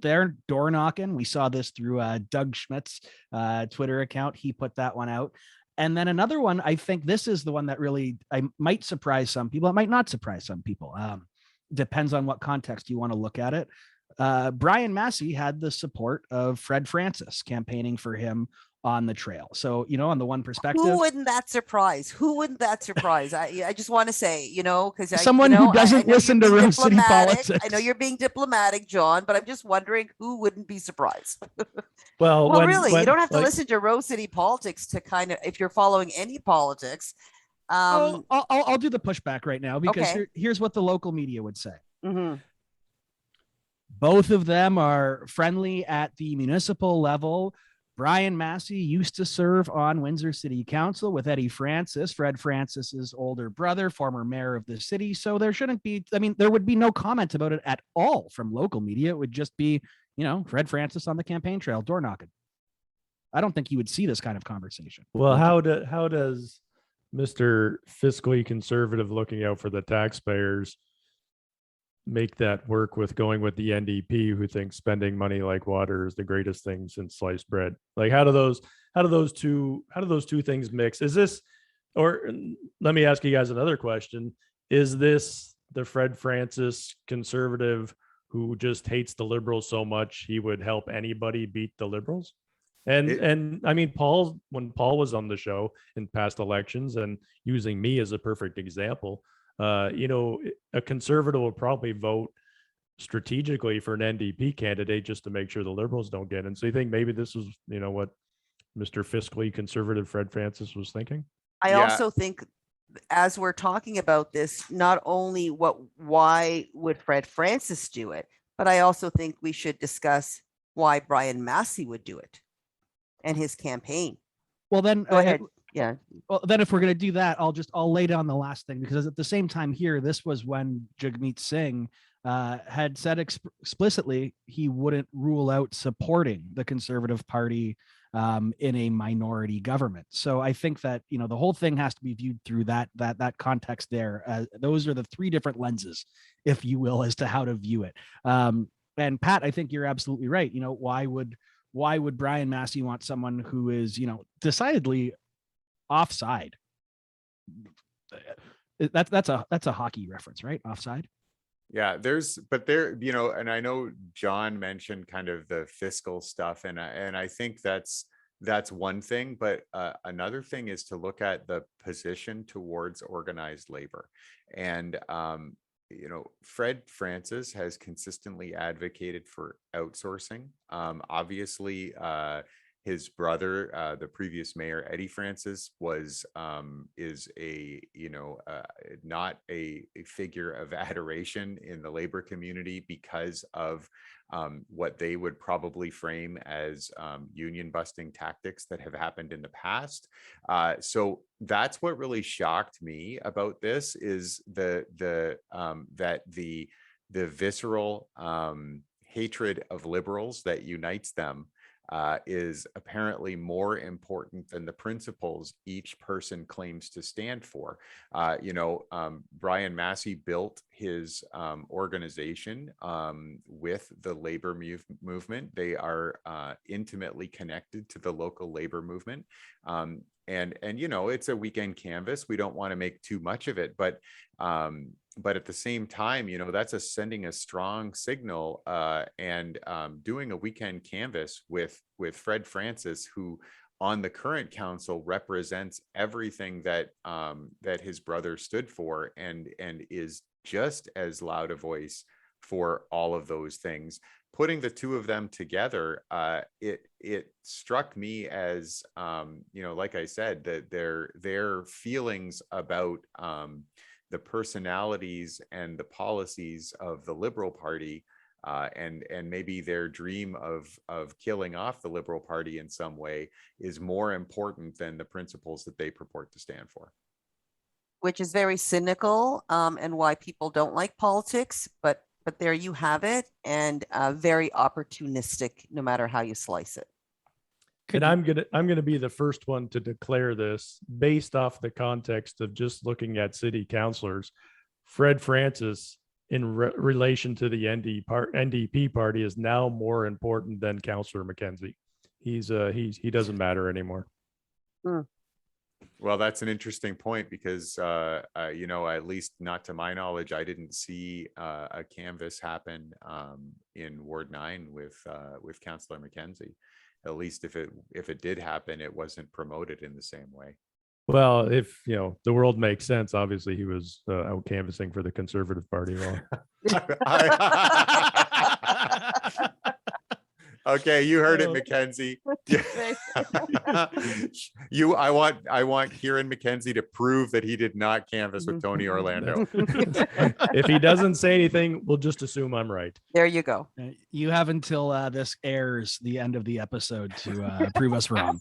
there door knocking. We saw this through Doug Schmidt's Twitter account. He put that one out. And then another one, I think this is the one that really I might surprise some people. It might not surprise some people. Depends on what context you want to look at it. Brian Massey had the support of Fred Francis campaigning for him on the trail. So, on the one perspective, Who wouldn't that surprise? Who wouldn't that surprise? I just want to say, because someone who doesn't listen to Rose City politics. I know you're being diplomatic, John, but I'm just wondering who wouldn't be surprised. Well, Really, you don't have to listen to Rose City politics to kind of, if you're following any politics. I'll do the pushback right now because Okay. here's what the local media would say. Mhm. Both of them are friendly at the municipal level. Brian Massey used to serve on Windsor City Council with Eddie Francis, Fred Francis's older brother, former mayor of the city. So there shouldn't be, there would be no comment about it at all from local media. It would just be, Fred Francis on the campaign trail, door knocking. I don't think you would see this kind of conversation. Well, how does Mr. Fiscally Conservative, looking out for the taxpayers, make that work with going with the NDP, who thinks spending money like water is the greatest thing since sliced bread? Like, how do those two things mix? Is this, or let me ask you guys another question. Is this the Fred Francis conservative who just hates the Liberals so much he would help anybody beat the Liberals? And I mean, when Paul was on the show in past elections, and using me as a perfect example, a conservative will probably vote strategically for an NDP candidate just to make sure the Liberals don't get in. So you think maybe this is, what Mr. Fiscally Conservative Fred Francis was thinking? I also think, as we're talking about this, not only why would Fred Francis do it, but I also think we should discuss why Brian Massey would do it and his campaign. Well, then Go ahead. Yeah. Well, then if we're going to do that, I'll lay down the last thing, because at the same time here, this was when Jagmeet Singh had said explicitly he wouldn't rule out supporting the Conservative Party in a minority government. So I think that, the whole thing has to be viewed through that context there. Those are the three different lenses, if you will, as to how to view it. And Pat, I think you're absolutely right. Why would Brian Massey want someone who is, decidedly offside? That's a hockey reference, right? Offside. Yeah, and I know John mentioned kind of the fiscal stuff, and I think that's one thing, but another thing is to look at the position towards organized labor. And Fred Francis has consistently advocated for outsourcing. Obviously, his brother, the previous mayor, Eddie Francis, is not a figure of adoration in the labor community because of what they would probably frame as union busting tactics that have happened in the past. So that's what really shocked me about this, is that the visceral hatred of liberals that unites them is apparently more important than the principles each person claims to stand for. Brian Massey built his organization with the labor movement. They are intimately connected to the local labor movement. And it's a weekend canvas. We don't want to make too much of it, but at the same time, that's sending a strong signal, and doing a weekend canvas with Fred Francis, who on the current council represents everything that his brother stood for, and is just as loud a voice for all of those things. Putting the two of them together, it struck me as, like I said, that their feelings about the personalities and the policies of the Liberal Party, and maybe their dream of killing off the Liberal Party in some way, is more important than the principles that they purport to stand for. Which is very cynical, and why people don't like politics, but there you have it, and very opportunistic, no matter how you slice it. And I'm gonna be the first one to declare this based off the context of just looking at city councilors. Fred Francis, in relation to the NDP party, is now more important than Councillor McKenzie. He doesn't matter anymore. Well, that's an interesting point because, you know, at least not to my knowledge, I didn't see a canvass happen in Ward 9 with Councillor McKenzie. At least if it did happen, it wasn't promoted in the same way. Well, if you know the world makes sense, obviously he was out canvassing for the Conservative Party. Well, okay, you heard it, Mackenzie. I want Kieran McKenzie to prove that he did not canvass with Tony Orlando. if he doesn't say anything, we'll just assume I'm right. There you go. You have until this airs the end of the episode to prove us wrong.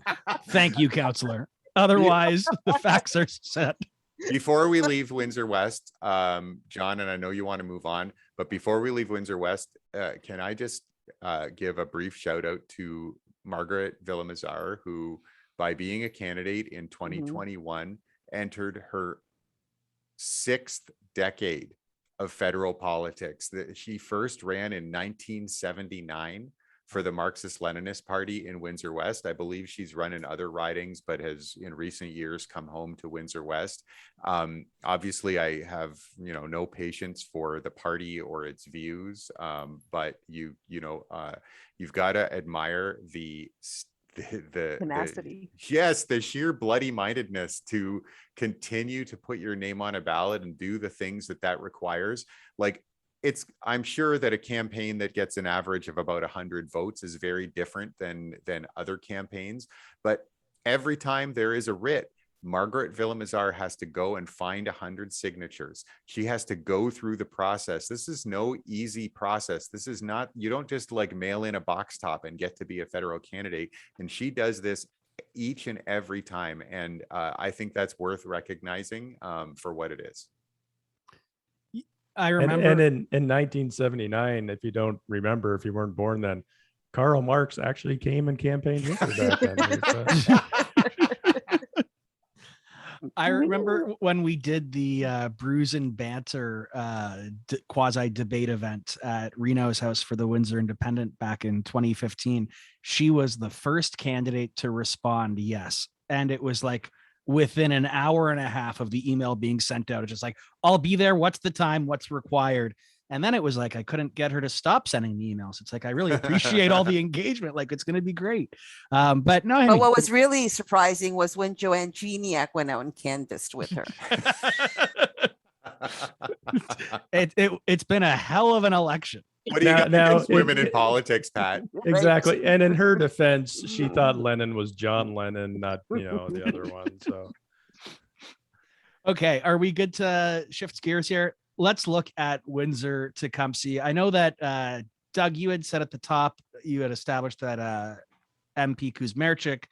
Thank you, Counselor. Otherwise, the facts are set. Before we leave Windsor West, John, and I know you want to move on, but before we leave Windsor West, can I just give a brief shout out to Margaret Villamizar, who, by being a candidate in 2021, entered her 6th decade of federal politics. She first ran in 1979 for the Marxist-Leninist Party in Windsor West. I believe she's run in other ridings, but has in recent years come home to Windsor West. Obviously, I have no patience for the party or its views, but you've got to admire the tenacity. The sheer bloody-mindedness to continue to put your name on a ballot and do the things that requires. Like, I'm sure that a campaign that gets an average of about 100 votes is very different than other campaigns. But every time there is a writ, Margaret Villamizar has to go and find 100 signatures. She has to go through the process. This is no easy process. This is not, you don't just like mail in a box top and get to be a federal candidate. And she does this each and every time. And I think that's worth recognizing for what it is. I remember, and in 1979, if you don't remember, if you weren't born then, Karl Marx actually came and campaigned with her back then. I remember when we did the Brews and Banter quasi debate event at Reno's house for the Windsor Independent back in 2015. She was the first candidate to respond yes, and it was like within an hour and a half of the email being sent out, it's just like, I'll be there. What's the time? What's required? And then it was like, I couldn't get her to stop sending me emails. It's like, I really appreciate all the engagement. Like, it's going to be great. But no, But what was really surprising was when Joanne Geniak went out and canvassed with her. It's been a hell of an election. What do you got against women in politics, Pat? Exactly. And in her defense, she thought Lennon was John Lennon, not, the other one. So, okay. Are we good to shift gears here? Let's look at Windsor Tecumseh. I know that, Doug, you had said at the top, you had established that MP Kuzmerchik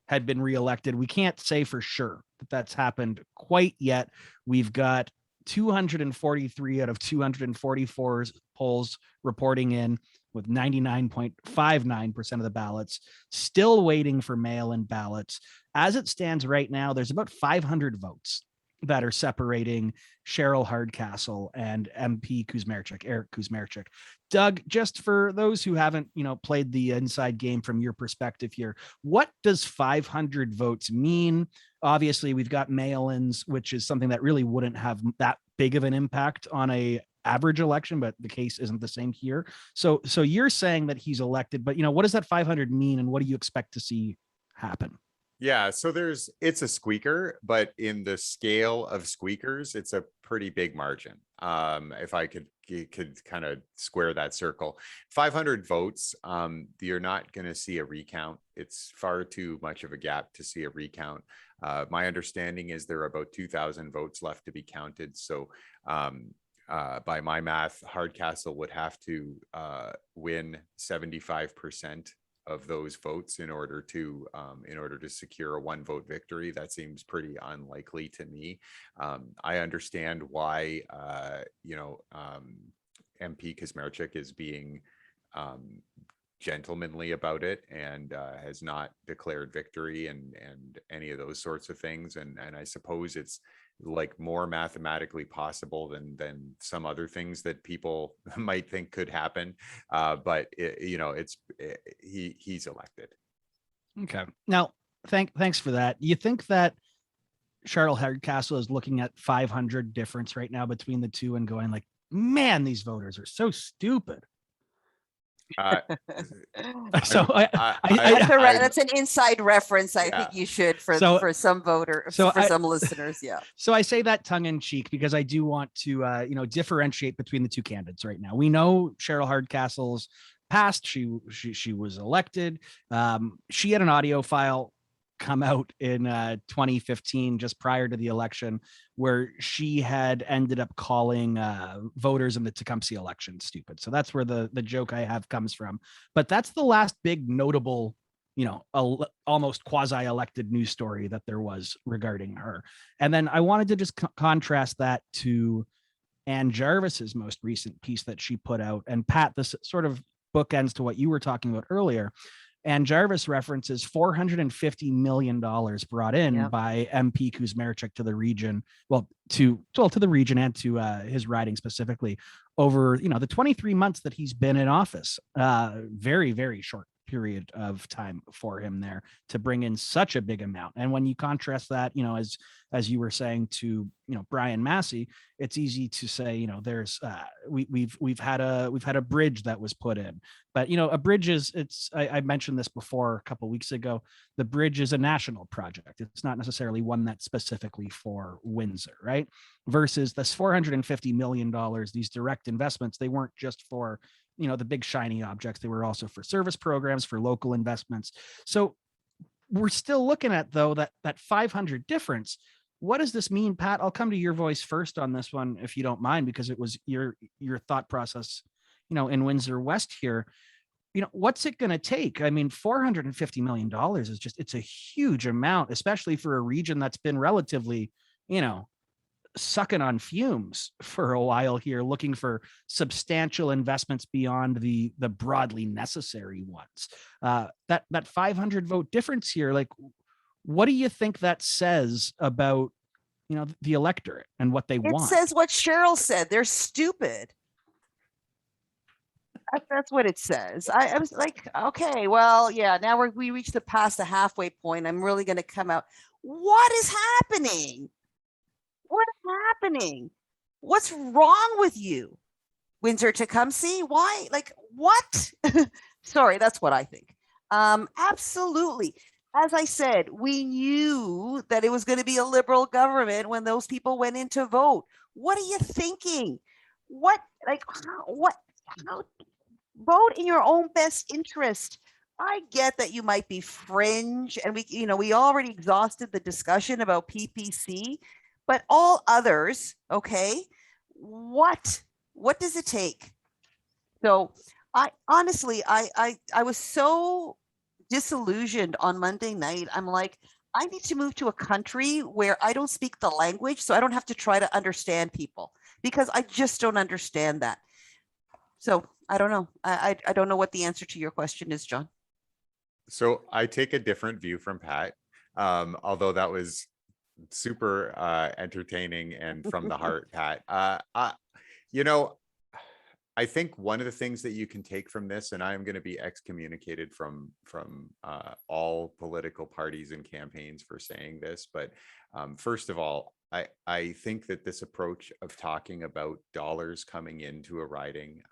had been reelected. We can't say for sure that that's happened quite yet. We've got 243 out of 244 polls reporting in, with 99.59% of the ballots still waiting for mail-in ballots. As it stands right now, there's about 500 votes that are separating Cheryl Hardcastle and MP Kuzmerchik, Eric Kuzmerchik. Doug, just for those who haven't, played the inside game from your perspective here, what does 500 votes mean? Obviously, we've got mail-ins, which is something that really wouldn't have that big of an impact on a average election, but the case isn't the same here. So you're saying that he's elected, but what does that 500 mean, and what do you expect to see happen? Yeah, so it's a squeaker, but in the scale of squeakers, it's a pretty big margin. If I could kind of square that circle, 500 votes, you're not going to see a recount. It's far too much of a gap to see a recount. My understanding is there are about 2,000 votes left to be counted. So by my math, Hardcastle would have to win 75% of those votes in order to secure a 1-vote victory. That seems pretty unlikely to me. I understand why MP Kuzmerchik is being gentlemanly about it and has not declared victory and any of those sorts of things. And I suppose it's like more mathematically possible than some other things that people might think could happen. But he's elected. Okay. Now, thanks for that. You think that Cheryl Hardcastle is looking at 500 difference right now between the two and going like, man, these voters are so stupid. Uh, So That's an inside reference. I Yeah. think you should for some some listeners. Yeah. So I say that tongue in cheek because I do want to, differentiate between the two candidates right now. We know Cheryl Hardcastle's past. She was elected. She had an audio file come out in 2015, just prior to the election, where she had ended up calling voters in the Tecumseh election stupid. So that's where the joke I have comes from. But that's the last big notable, almost quasi-elected news story that there was regarding her. And then I wanted to just contrast that to Ann Jarvis's most recent piece that she put out. And Pat, this sort of bookends to what you were talking about earlier. And Jarvis references $450 million brought in by MP Kuzmarchuk to the region, to the region and to his riding specifically over, the 23 months that he's been in office. Very, very short period of time for him there to bring in such a big amount. And when you contrast that, as you were saying to, Brian Massey, it's easy to say, there's we've had a bridge that was put in, but a bridge is I mentioned this before a couple of weeks ago. The bridge is a national project. It's not necessarily one that's specifically for Windsor, right? Versus this $450 million, these direct investments, they weren't just for the big shiny objects. They were also for service programs, for local investments. So we're still looking at, though, that 500 difference. What does this mean, Pat? I'll come to your voice first on this one, if you don't mind, because it was your thought process, in Windsor West here. What's it going to take? I mean, $450 million is it's a huge amount, especially for a region that's been relatively, sucking on fumes for a while here, looking for substantial investments beyond the broadly necessary ones. That 500 vote difference here, like, what do you think that says about, the electorate and what they want? It says what Cheryl said. They're stupid. That's what it says. I was like, okay, well, yeah, now we reached past the halfway point. I'm really going to come out. What is happening? What is happening? What's wrong with you? Windsor Tecumseh? Why? Like, what? Sorry, that's what I think. Absolutely. As I said, we knew that it was going to be a Liberal government when those people went in to vote. What are you thinking? How vote in your own best interest? I get that you might be fringe, and we already exhausted the discussion about PPC. But all others, okay, what does it take? So I honestly, I was so disillusioned on Monday night. I'm like, I need to move to a country where I don't speak the language, so I don't have to try to understand people, because I just don't understand that. So I don't know. I don't know what the answer to your question is, John. So I take a different view from Pat, although that was super entertaining and from the heart, Pat. I think one of the things that you can take from this, and I am going to be excommunicated from all political parties and campaigns for saying this, but first of all, I think that this approach of talking about dollars coming into a riding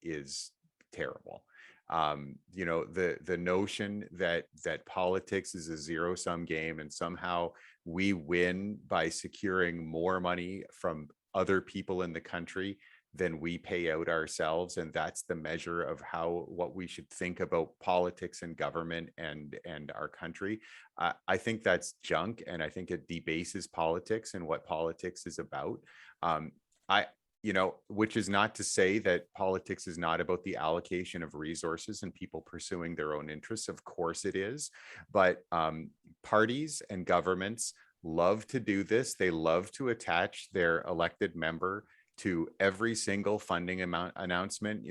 is terrible. The notion that politics is a zero-sum game and somehow we win by securing more money from other people in the country than we pay out ourselves, and that's the measure of what we should think about politics and government and our country. I think that's junk, and I think it debases politics and what politics is about. Which is not to say that politics is not about the allocation of resources and people pursuing their own interests. Of course it is. But parties and governments love to do this. They love to attach their elected member to every single funding amount announcement.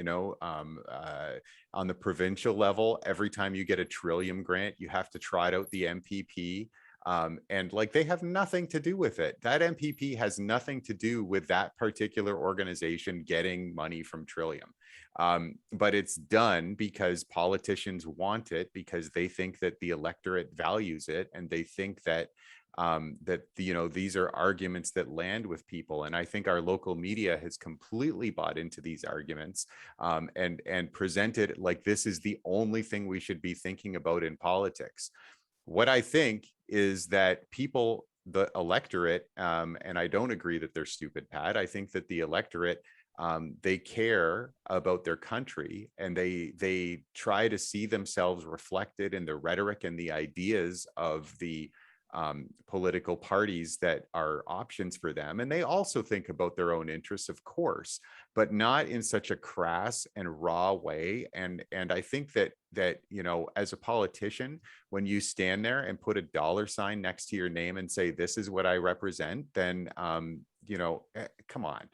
On the provincial level, every time you get a Trillium grant, you have to trot out the MPP. And they have nothing to do with it. That MPP has nothing to do with that particular organization getting money from Trillium. But it's done because politicians want it, because they think that the electorate values it, and they think that that these are arguments that land with people, and I think our local media has completely bought into these arguments, and presented like this is the only thing we should be thinking about in politics. What I think is that people, the electorate, and I don't agree that they're stupid, Pat. I think that the electorate, they care about their country, and they try to see themselves reflected in the rhetoric and the ideas of the political parties that are options for them. And they also think about their own interests, of course, but not in such a crass and raw way. And I think that as a politician, when you stand there and put a $ next to your name and say, this is what I represent, then come on.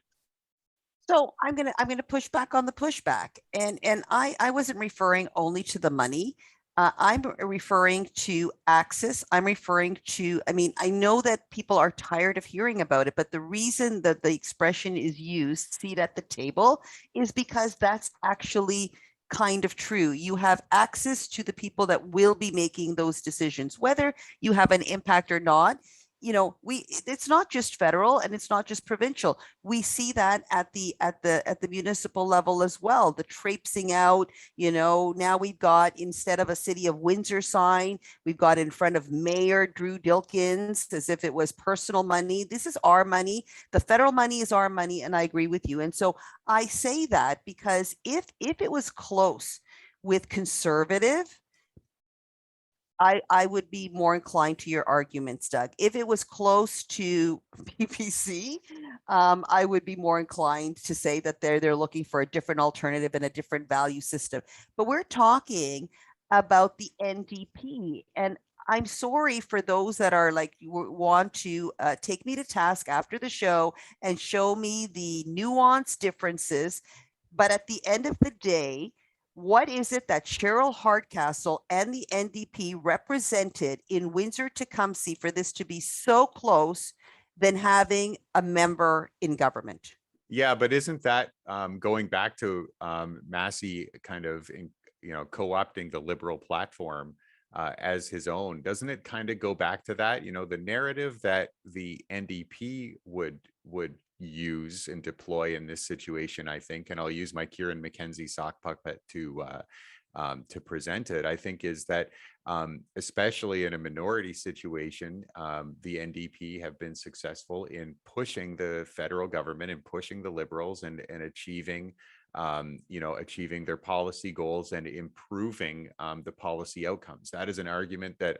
So I'm gonna push back on the pushback, and I wasn't referring only to the money. I'm referring to access. I'm referring to, I mean, I know that people are tired of hearing about it, but the reason that the expression is used, seat at the table, is because that's actually kind of true. You have access to the people that will be making those decisions, whether you have an impact or not. It's not just federal and it's not just provincial. We see that at the municipal level as well. The traipsing out, now we've got, instead of a City of Windsor sign, we've got in front of Mayor Drew Dilkins, as if it was personal money. This is our money. The federal money is our money. And I agree with you. And so I say that because if it was close with Conservative, I would be more inclined to your arguments, Doug. If it was close to PPC, I would be more inclined to say that they're looking for a different alternative and a different value system. But we're talking about the NDP, and I'm sorry for those that are like, you want to take me to task after the show and show me the nuanced differences. But at the end of the day, what is it that Cheryl Hardcastle and the NDP represented in Windsor-Tecumseh for this to be so close than having a member in government? Yeah, but isn't that going back to Massey kind of, co-opting the Liberal platform as his own? Doesn't it kind of go back to that? The narrative that the NDP would use and deploy in this situation, I think, and I'll use my Kieran McKenzie sock puppet to present it, I think, is that especially in a minority situation, the NDP have been successful in pushing the federal government and pushing the Liberals and achieving achieving their policy goals and improving the policy outcomes. That is an argument that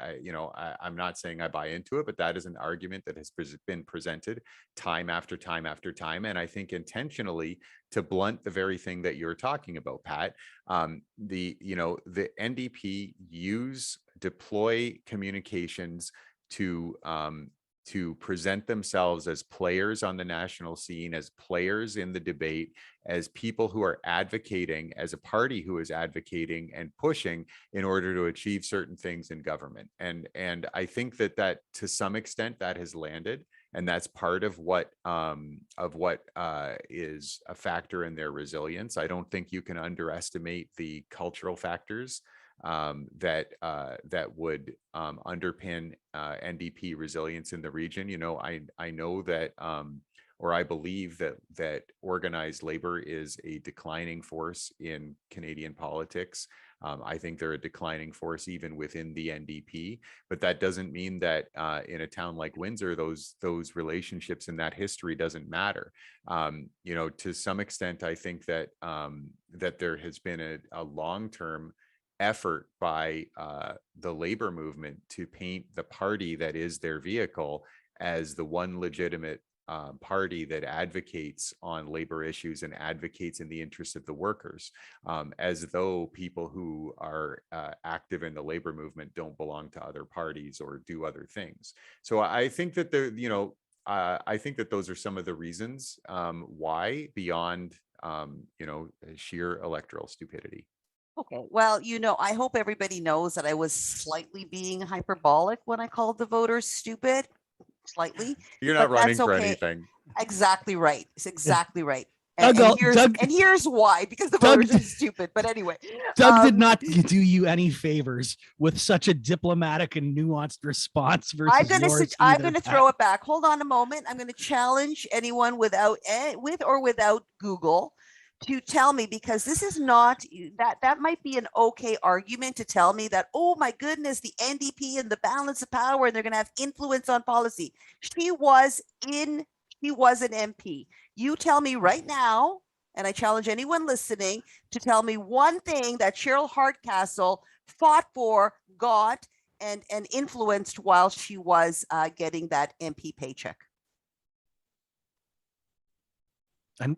I'm not saying I buy into it, but that is an argument that has been presented time after time after time. And I think intentionally to blunt the very thing that you're talking about, Pat. The NDP deploy communications to present themselves as players on the national scene, as players in the debate, as people who are advocating, as a party who is advocating and pushing in order to achieve certain things in government. And I think that to some extent that has landed, and that's part of what is a factor in their resilience. I don't think you can underestimate the cultural factors that would underpin NDP resilience in the region. I know that, or I believe that organized labor is a declining force in Canadian politics. I think they're a declining force even within the NDP, but that doesn't mean that in a town like Windsor, those relationships and that history doesn't matter. To some extent, I think that that there has been a long-term effort by the labor movement to paint the party that is their vehicle as the one legitimate party that advocates on labor issues and advocates in the interests of the workers, as though people who are active in the labor movement don't belong to other parties or do other things. So I think that I think that those are some of the reasons why, beyond sheer electoral stupidity. Okay, well, I hope everybody knows that I was slightly being hyperbolic when I called the voters stupid, slightly. You're not But running that's for okay. anything. Exactly right. It's exactly right. And here's why, because the voters are stupid. But anyway, Doug did not do you any favors with such a diplomatic and nuanced response versus I'm going to throw it back. Hold on a moment. I'm going to challenge anyone with or without Google to tell me, because this is not that might be an okay argument to tell me that, oh my goodness, the NDP and the balance of power, and they're going to have influence on policy. She was an MP. You tell me right now, and I challenge anyone listening to tell me one thing that Cheryl Hardcastle fought for, got, and influenced while she was getting that MP paycheck.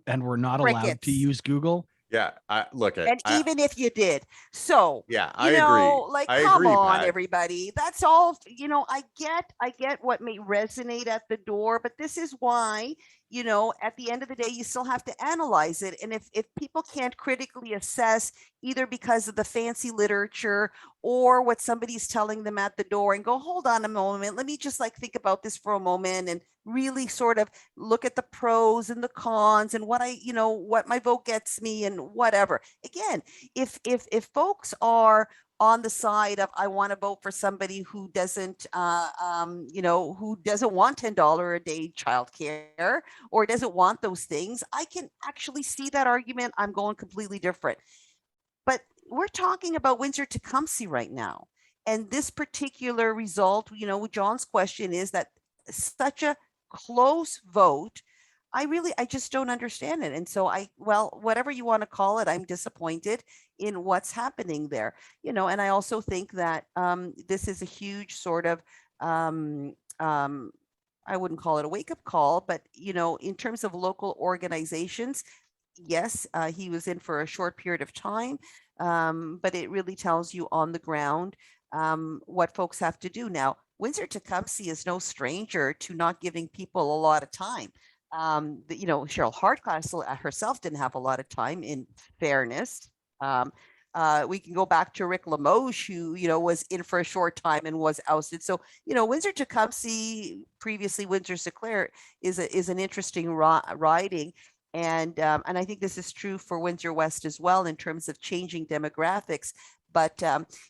And we're not allowed to use Google. Yeah, even if you did, so yeah, I agree. Like, I come agree, on, Pat. everybody. That's all. I get what may resonate at the door, but this is why, at the end of the day, you still have to analyze it. And if people can't critically assess, either because of the fancy literature or what somebody's telling them at the door, and go, hold on a moment, let me just think about this for a moment, and really sort of look at the pros and the cons and what what my vote gets me and whatever. Again, if folks are on the side of, I want to vote for somebody who doesn't who doesn't want $10 a day childcare, or doesn't want those things, I can actually see that argument. I'm going completely different. But we're talking about Windsor-Tecumseh right now. And this particular result, John's question is that such a close vote, I just don't understand it. And so whatever you want to call it, I'm disappointed in what's happening there, and I also think that this is a huge sort of, I wouldn't call it a wake-up call, but, in terms of local organizations, yes, he was in for a short period of time, but it really tells you on the ground what folks have to do. Now, Windsor-Tecumseh is no stranger to not giving people a lot of time. Cheryl Hardcastle herself didn't have a lot of time, in fairness. We can go back to Rick Limoges, who, was in for a short time and was ousted. So, Windsor-Tecumseh, previously Windsor-St. Clair, is an interesting riding. And I think this is true for Windsor West as well, in terms of changing demographics. But,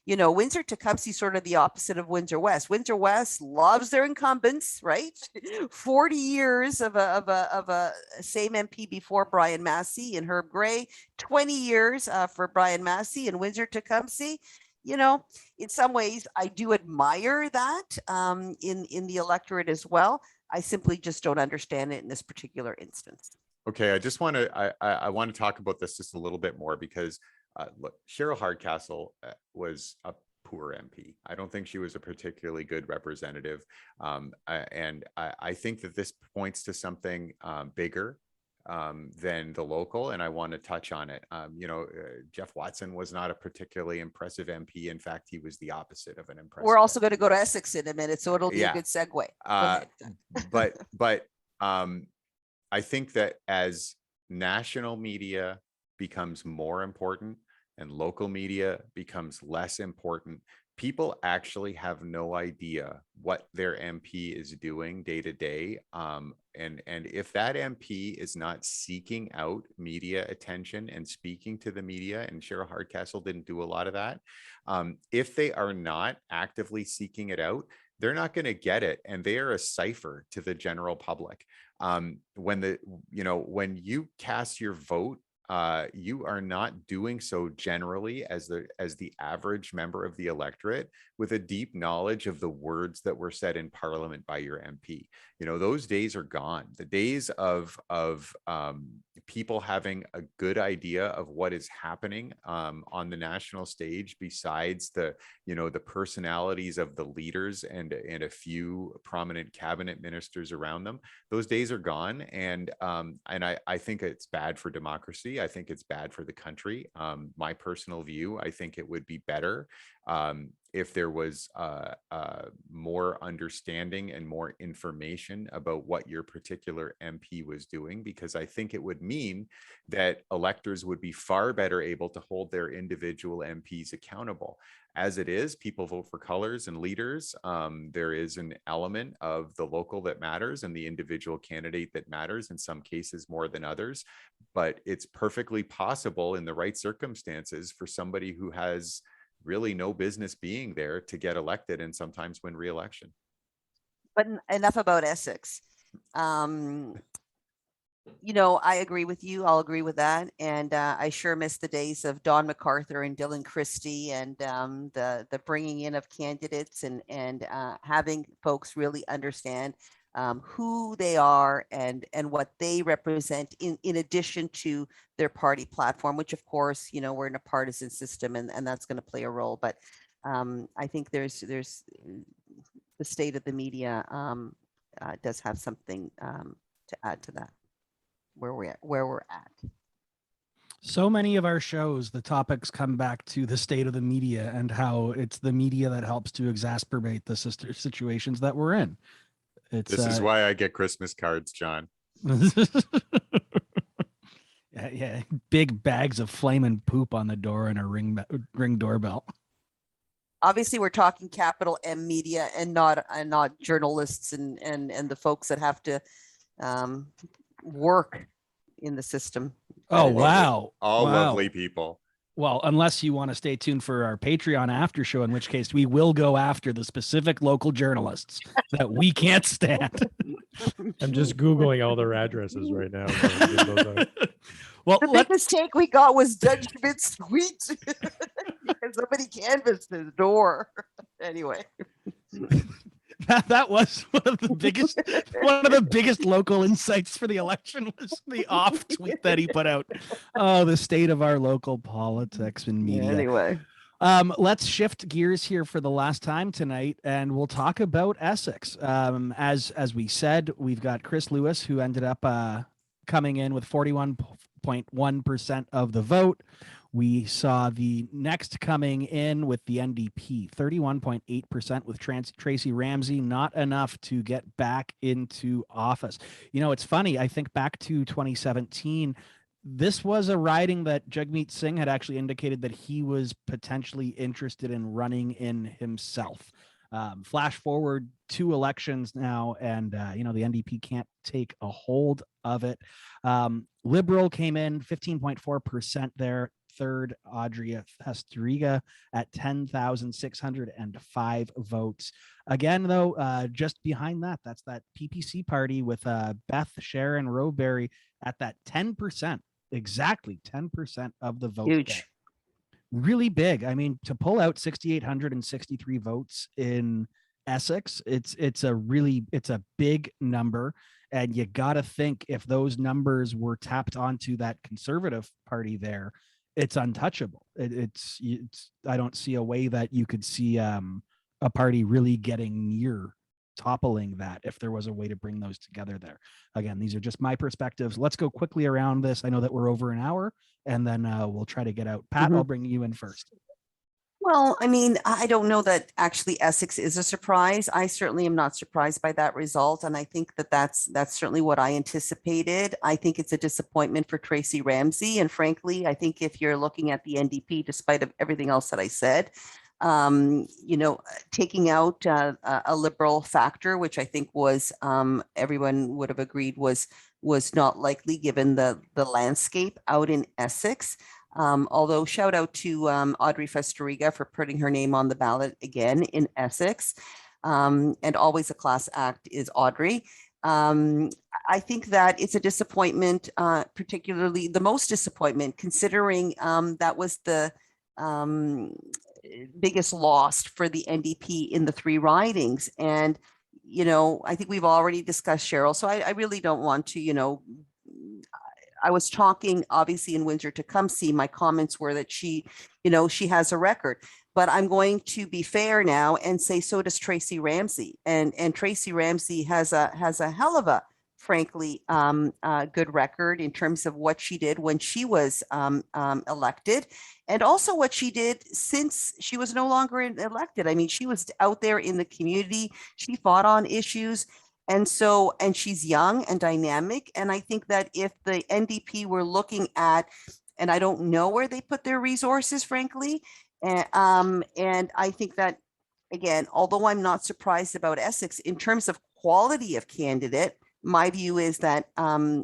Windsor-Tecumseh is sort of the opposite of Windsor West. Windsor West loves their incumbents, right? 40 years of a same MP before Brian Massey and Herb Gray, 20 years for Brian Massey and Windsor-Tecumseh. In some ways, I do admire that in the electorate as well. I simply just don't understand it in this particular instance. Okay, I just want to I want to talk about this just a little bit more, because look, Cheryl Hardcastle was a poor MP. I don't think she was a particularly good representative, and I think that this points to something bigger than the local, and I want to touch on it. Jeff Watson was not a particularly impressive MP. In fact, he was the opposite of an impressive. We're also going to go to Essex in a minute, so it'll be a good segue. But I think that as national media becomes more important and local media becomes less important, people actually have no idea what their MP is doing day to day. And if that MP is not seeking out media attention and speaking to the media, and Cheryl Hardcastle didn't do a lot of that, if they are not actively seeking it out, they're not going to get it, and they are a cipher to the general public. When you cast your vote, you are not doing so generally as the average member of the electorate with a deep knowledge of the words that were said in Parliament by your MP. Those days are gone. The days of people having a good idea of what is happening on the national stage, besides the personalities of the leaders and a few prominent cabinet ministers around them, those days are gone. And I think it's bad for democracy. I think it's bad for the country. My personal view, I think it would be better if there was more understanding and more information about what your particular MP was doing, because I think it would mean that electors would be far better able to hold their individual MPs accountable. As it is, people vote for colors and leaders. There is an element of the local that matters and the individual candidate that matters, in some cases more than others. But it's perfectly possible in the right circumstances for somebody who has really no business being there to get elected and sometimes win re-election. But enough about Essex. You know, I agree with you. I'll agree with that. And I sure miss the days of Don MacArthur and Dylan Christie and the bringing in of candidates and having folks really understand who they are and what they represent in addition to their party platform, which of course, you know, we're in a partisan system and that's going to play a role. But I think there's the state of the media does have something to add to that, where we're at. So many of our shows, the topics come back to the state of the media and how it's the media that helps to exacerbate the situations that we're in. This is why I get Christmas cards, John. yeah, big bags of flaming poop on the door and a ring doorbell. Obviously, we're talking capital M media and not journalists and the folks that have to work in the system. Oh, wow. All lovely people. Well, unless you want to stay tuned for our Patreon after show, in which case we will go after the specific local journalists that we can't stand. I'm just Googling all their addresses right now. Well, the biggest take we got was Judge Schmidt's tweet because somebody canvassed his door. Anyway. That was one of the biggest local insights for the election was the off tweet that he put out. Oh, the state of our local politics and media. Yeah, anyway, let's shift gears here for the last time tonight, and we'll talk about Essex. As we said, we've got Chris Lewis, who ended up coming in with 41.1% of the vote. We saw the next coming in with the NDP, 31.8% with Tracy Ramsey, not enough to get back into office. You know, it's funny. I think back to 2017, this was a riding that Jagmeet Singh had actually indicated that he was potentially interested in running in himself. Flash forward 2 elections now, and you know, the NDP can't take a hold of it. Liberal came in 15.4% there. Third, Audrey Festeriga at 10,605 votes. Again, though, just behind that, that's that PPC party with Beth Sharon Rowberry at that 10%, exactly 10% of the vote. Huge. There. Really big. I mean, to pull out 6,863 votes in Essex, it's a big number. And you got to think if those numbers were tapped onto that Conservative party there, it's untouchable. It's I don't see a way that you could see a party really getting near toppling that if there was a way to bring those together there. Again, these are just my perspectives. Let's go quickly around this. I know that we're over an hour, and then we'll try to get out. Pat, I'll bring you in first. Well, I mean, I don't know that actually Essex is a surprise. I certainly am not surprised by that result. And I think that that's certainly what I anticipated. I think it's a disappointment for Tracy Ramsey. And frankly, I think if you're looking at the NDP, despite of everything else that I said, you know, taking out a Liberal factor, which I think was everyone would have agreed was not likely given the landscape out in Essex. Although shout out to Audrey Festeriga for putting her name on the ballot again in Essex. And always a class act is Audrey. I think that it's a disappointment, particularly the most disappointment, considering that was the biggest loss for the NDP in the 3 ridings. And, you know, I think we've already discussed Cheryl, so I really don't want to, you know, I was talking obviously in Windsor-Tecumseh. My comments were that she, you know, she has a record, but I'm going to be fair now and say so does Tracy Ramsey, and Tracy Ramsey has a hell of a frankly, good record in terms of what she did when she was elected, and also what she did since she was no longer elected. I mean, she was out there in the community. She fought on issues. And she's young and dynamic. And I think that if the NDP were looking at, and I don't know where they put their resources, frankly, and I think that, again, although I'm not surprised about Essex in terms of quality of candidate, my view is that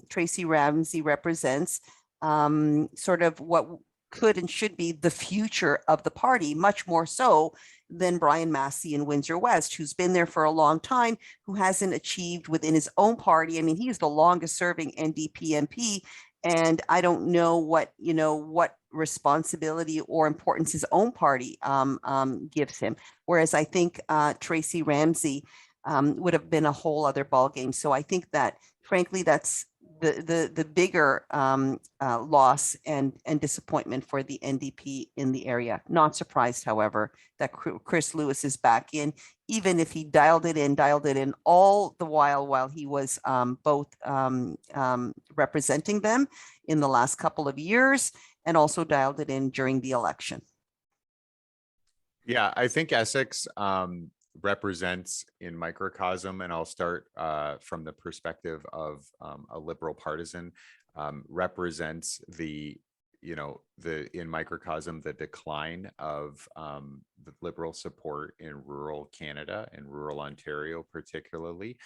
Tracy Ramsey represents sort of what could and should be the future of the party, much more so than Brian Massey in Windsor West, who's been there for a long time, who hasn't achieved within his own party. I mean, he is the longest serving NDP MP, and I don't know what responsibility or importance his own party gives him. Whereas I think Tracy Ramsey would have been a whole other ballgame. So I think that, frankly, that's the bigger loss and disappointment for the NDP in the area. Not surprised, however, that Chris Lewis is back in, even if he dialed it in all the while he was both representing them in the last couple of years, and also dialed it in during the election. Yeah, I think Essex represents in microcosm, and I'll start from the perspective of a liberal partisan, represents the in microcosm, the decline of the liberal support in rural Canada and rural Ontario, particularly.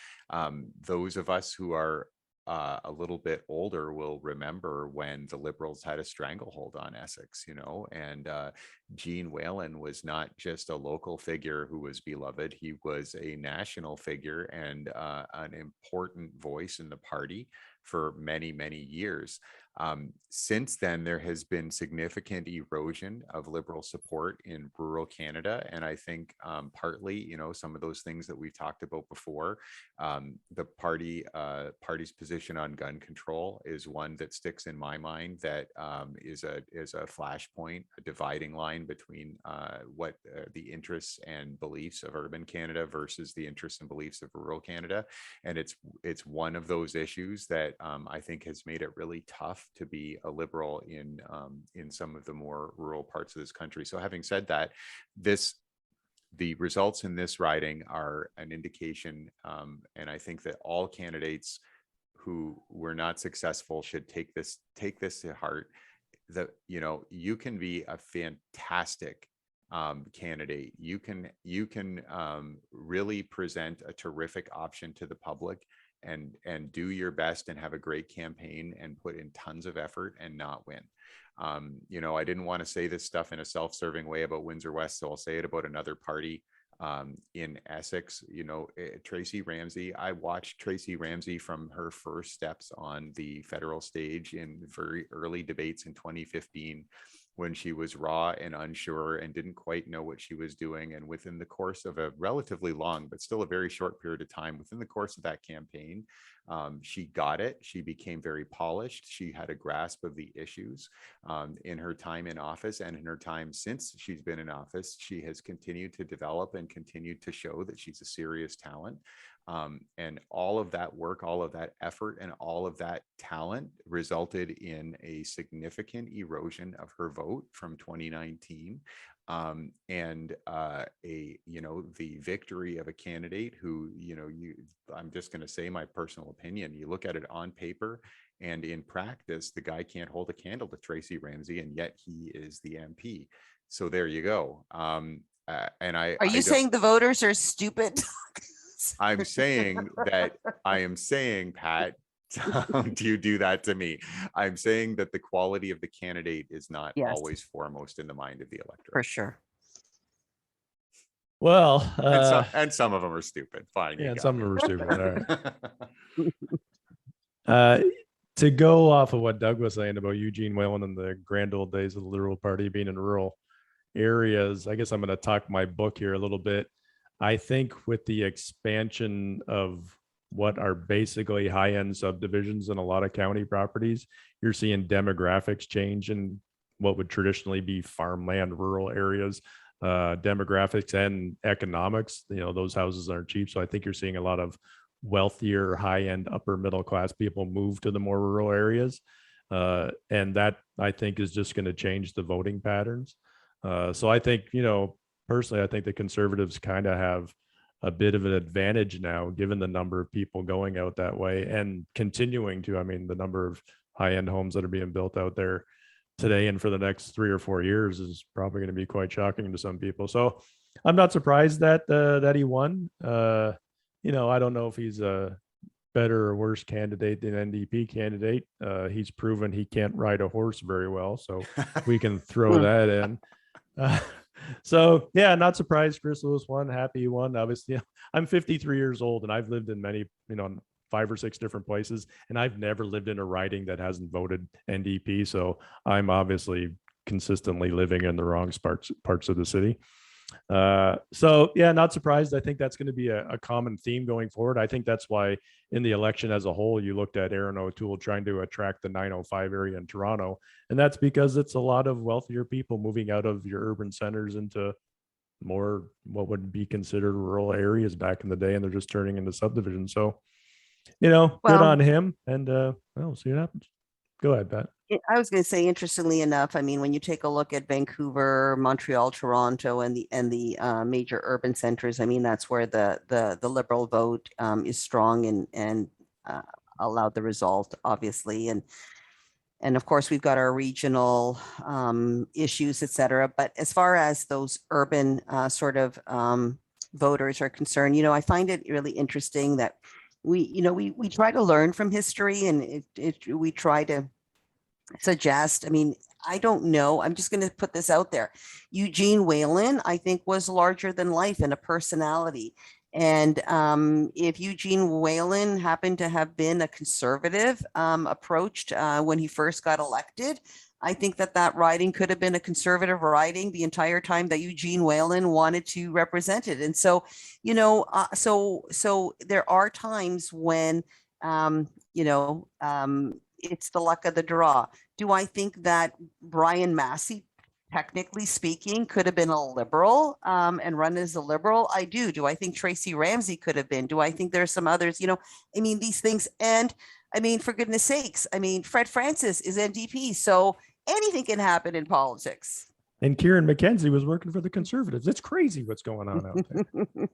Those of us who are a little bit older will remember when the Liberals had a stranglehold on Essex, and Gene Whalen was not just a local figure who was beloved. He was a national figure and an important voice in the party for many, many years. Since then, there has been significant erosion of Liberal support in rural Canada. And I think partly, some of those things that we've talked about before, the party's position on gun control is one that sticks in my mind, that is a flashpoint, a dividing line between what the interests and beliefs of urban Canada versus the interests and beliefs of rural Canada. And it's one of those issues that I think has made it really tough to be a Liberal in some of the more rural parts of this country. So having said that, the results in this riding are an indication, and I think that all candidates who were not successful should take this to heart, that you can be a fantastic candidate. You can really present a terrific option to the public and do your best and have a great campaign and put in tons of effort and not win. I didn't want to say this stuff in a self-serving way about Windsor West, so I'll say it about another party in Essex. Tracy Ramsey, I watched Tracy Ramsey from her first steps on the federal stage in very early debates in 2015, when she was raw and unsure and didn't quite know what she was doing. And within the course of a relatively long, but still a very short period of time, within the course of that campaign, she got it. She became very polished. She had a grasp of the issues in her time in office, and in her time since she's been in office, she has continued to develop and continued to show that she's a serious talent. And all of that work, all of that effort, and all of that talent resulted in a significant erosion of her vote from 2019. And the victory of a candidate who, I'm just going to say my personal opinion. You look at it on paper and in practice, the guy can't hold a candle to Tracy Ramsey, and yet he is the MP. So there you go. Are you saying the voters are stupid? I'm saying, Pat, don't you do that to me. I'm saying that the quality of the candidate is not always foremost in the mind of the electorate. For sure. Well, and some of them are stupid. Fine. Yeah, and some of them are stupid. All right. To go off of what Doug was saying about Eugene Whalen and the grand old days of the Liberal Party being in rural areas, I guess I'm going to talk my book here a little bit. I think with the expansion of what are basically high-end subdivisions in a lot of county properties, you're seeing demographics change in what would traditionally be farmland, rural areas, demographics and economics. Those houses aren't cheap. So I think you're seeing a lot of wealthier, high-end, upper middle class people move to the more rural areas. And that, I think, is just going to change the voting patterns. So I think, personally, I think the Conservatives kind of have a bit of an advantage now, given the number of people going out that way and continuing to. I mean, the number of high-end homes that are being built out there today and for the next 3 or 4 years is probably going to be quite shocking to some people. So I'm not surprised that he won. I don't know if he's a better or worse candidate than NDP candidate. He's proven he can't ride a horse very well, so we can throw that in. So yeah, not surprised Chris Lewis won. Happy he won. Obviously, I'm 53 years old and I've lived in many, 5 or 6 different places, and I've never lived in a riding that hasn't voted NDP. So I'm obviously consistently living in the wrong parts of the city. So yeah, not surprised. I think that's going to be a common theme going forward. I think that's why in the election as a whole, you looked at Aaron O'Toole trying to attract the 905 area in Toronto. And that's because it's a lot of wealthier people moving out of your urban centers into more what would be considered rural areas back in the day. And they're just turning into subdivisions. So, good on him. And we'll see what happens. Go ahead, Pat. I was going to say, interestingly enough, I mean, when you take a look at Vancouver, Montreal, Toronto, and the major urban centers, I mean, that's where the Liberal vote is strong and allowed the result, obviously, and of course we've got our regional issues, et cetera. But as far as those urban voters are concerned, I find it really interesting that we try to learn from history, and we try to suggest, I mean, I don't know, I'm just going to put this out there. Eugene Whalen, I think, was larger than life and a personality. And if Eugene Whalen happened to have been a conservative approached when he first got elected, I think that riding could have been a conservative riding the entire time that Eugene Whalen wanted to represent it. And so, so there are times when, it's the luck of the draw. Do I think that Brian Massey, technically speaking, could have been a Liberal and run as a Liberal? I do. Do I think Tracy Ramsey could have been? Do I think there's some others? I mean, these things. And I mean, for goodness sakes, I mean, Fred Francis is NDP. So anything can happen in politics. And Kieran McKenzie was working for the Conservatives. It's crazy what's going on out there.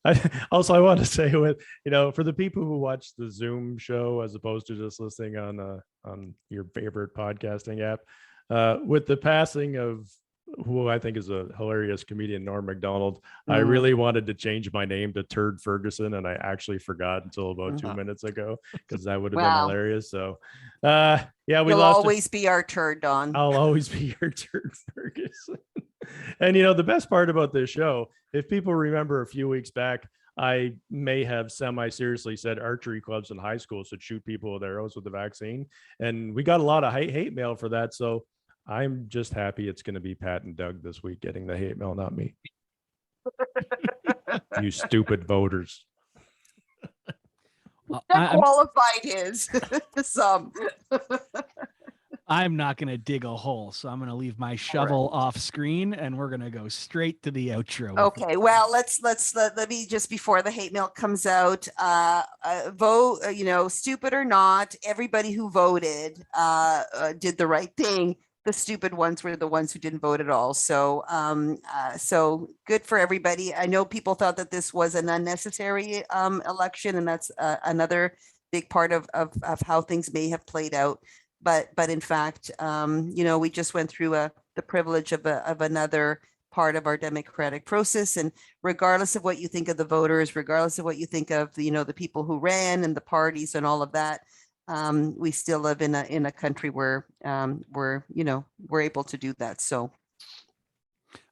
I want to say, for the people who watch the Zoom show as opposed to just listening on your favorite podcasting app, with the passing of who I think is a hilarious comedian, Norm Macdonald, I really wanted to change my name to Turd Ferguson, and I actually forgot until about 2 minutes ago, because that would have been hilarious. So, yeah, You'll always be our turd, Don. I'll always be your Turd Ferguson. And the best part about this show, if people remember a few weeks back, I may have semi-seriously said archery clubs in high school should shoot people with arrows with the vaccine. And we got a lot of hate mail for that. So I'm just happy it's going to be Pat and Doug this week getting the hate mail, not me. You stupid voters. That qualified his some. I'm not going to dig a hole, so I'm going to leave my shovel off screen, and we're going to go straight to the outro. Okay, well, let me just, before the hate mail comes out, vote. Stupid or not, everybody who voted did the right thing. The stupid ones were the ones who didn't vote at all. So, so good for everybody. I know people thought that this was an unnecessary election, and that's another big part of how things may have played out. But in fact, we just went through the privilege of another part of our democratic process. And regardless of what you think of the voters, regardless of what you think of the people who ran and the parties and all of that, we still live in a country where we're able to do that. So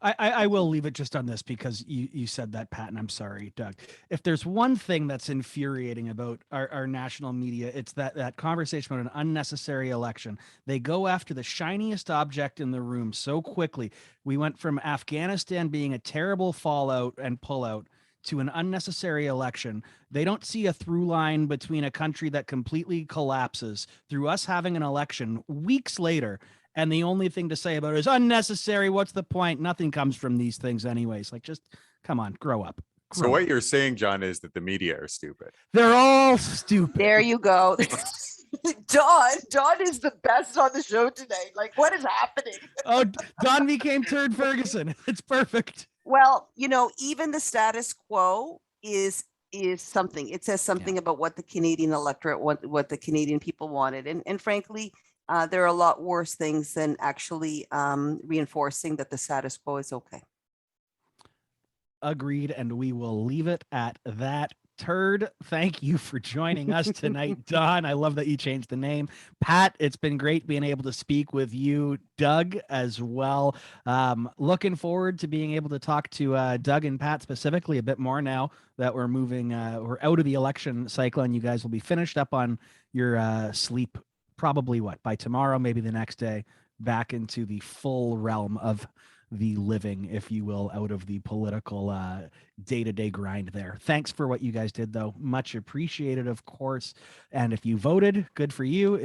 I will leave it just on this, because you said that, Pat, and I'm sorry, Doug. If there's one thing that's infuriating about our national media, it's that conversation about an unnecessary election. They go after the shiniest object in the room so quickly. We went from Afghanistan being a terrible fallout and pullout to an unnecessary election. They don't see a through line between a country that completely collapses through us having an election weeks later, and the only thing to say about it is unnecessary. What's the point? Nothing comes from these things anyways. Like, just come on, grow up. So what you're saying, John, is that the media are stupid. They're all stupid. There you go. Don is the best on the show today. Like, what is happening? Oh, Don became Turd Ferguson. It's perfect. Well, even the status quo is something. It says something about what the Canadian electorate, what the Canadian people wanted. And frankly, there are a lot worse things than actually reinforcing that the status quo is okay. Agreed, and we will leave it at that. Turd, thank you for joining us tonight. Don, I love that you changed the name. Pat, it's been great being able to speak with you. Doug as well. Looking forward to being able to talk to Doug and Pat specifically a bit more now that we're moving, we're out of the election cycle, and you guys will be finished up on your sleep probably by tomorrow, maybe the next day, back into the full realm of the living, if you will, out of the political day-to-day grind there. Thanks for what you guys did, though. Much appreciated, of course. And if you voted, good for you. If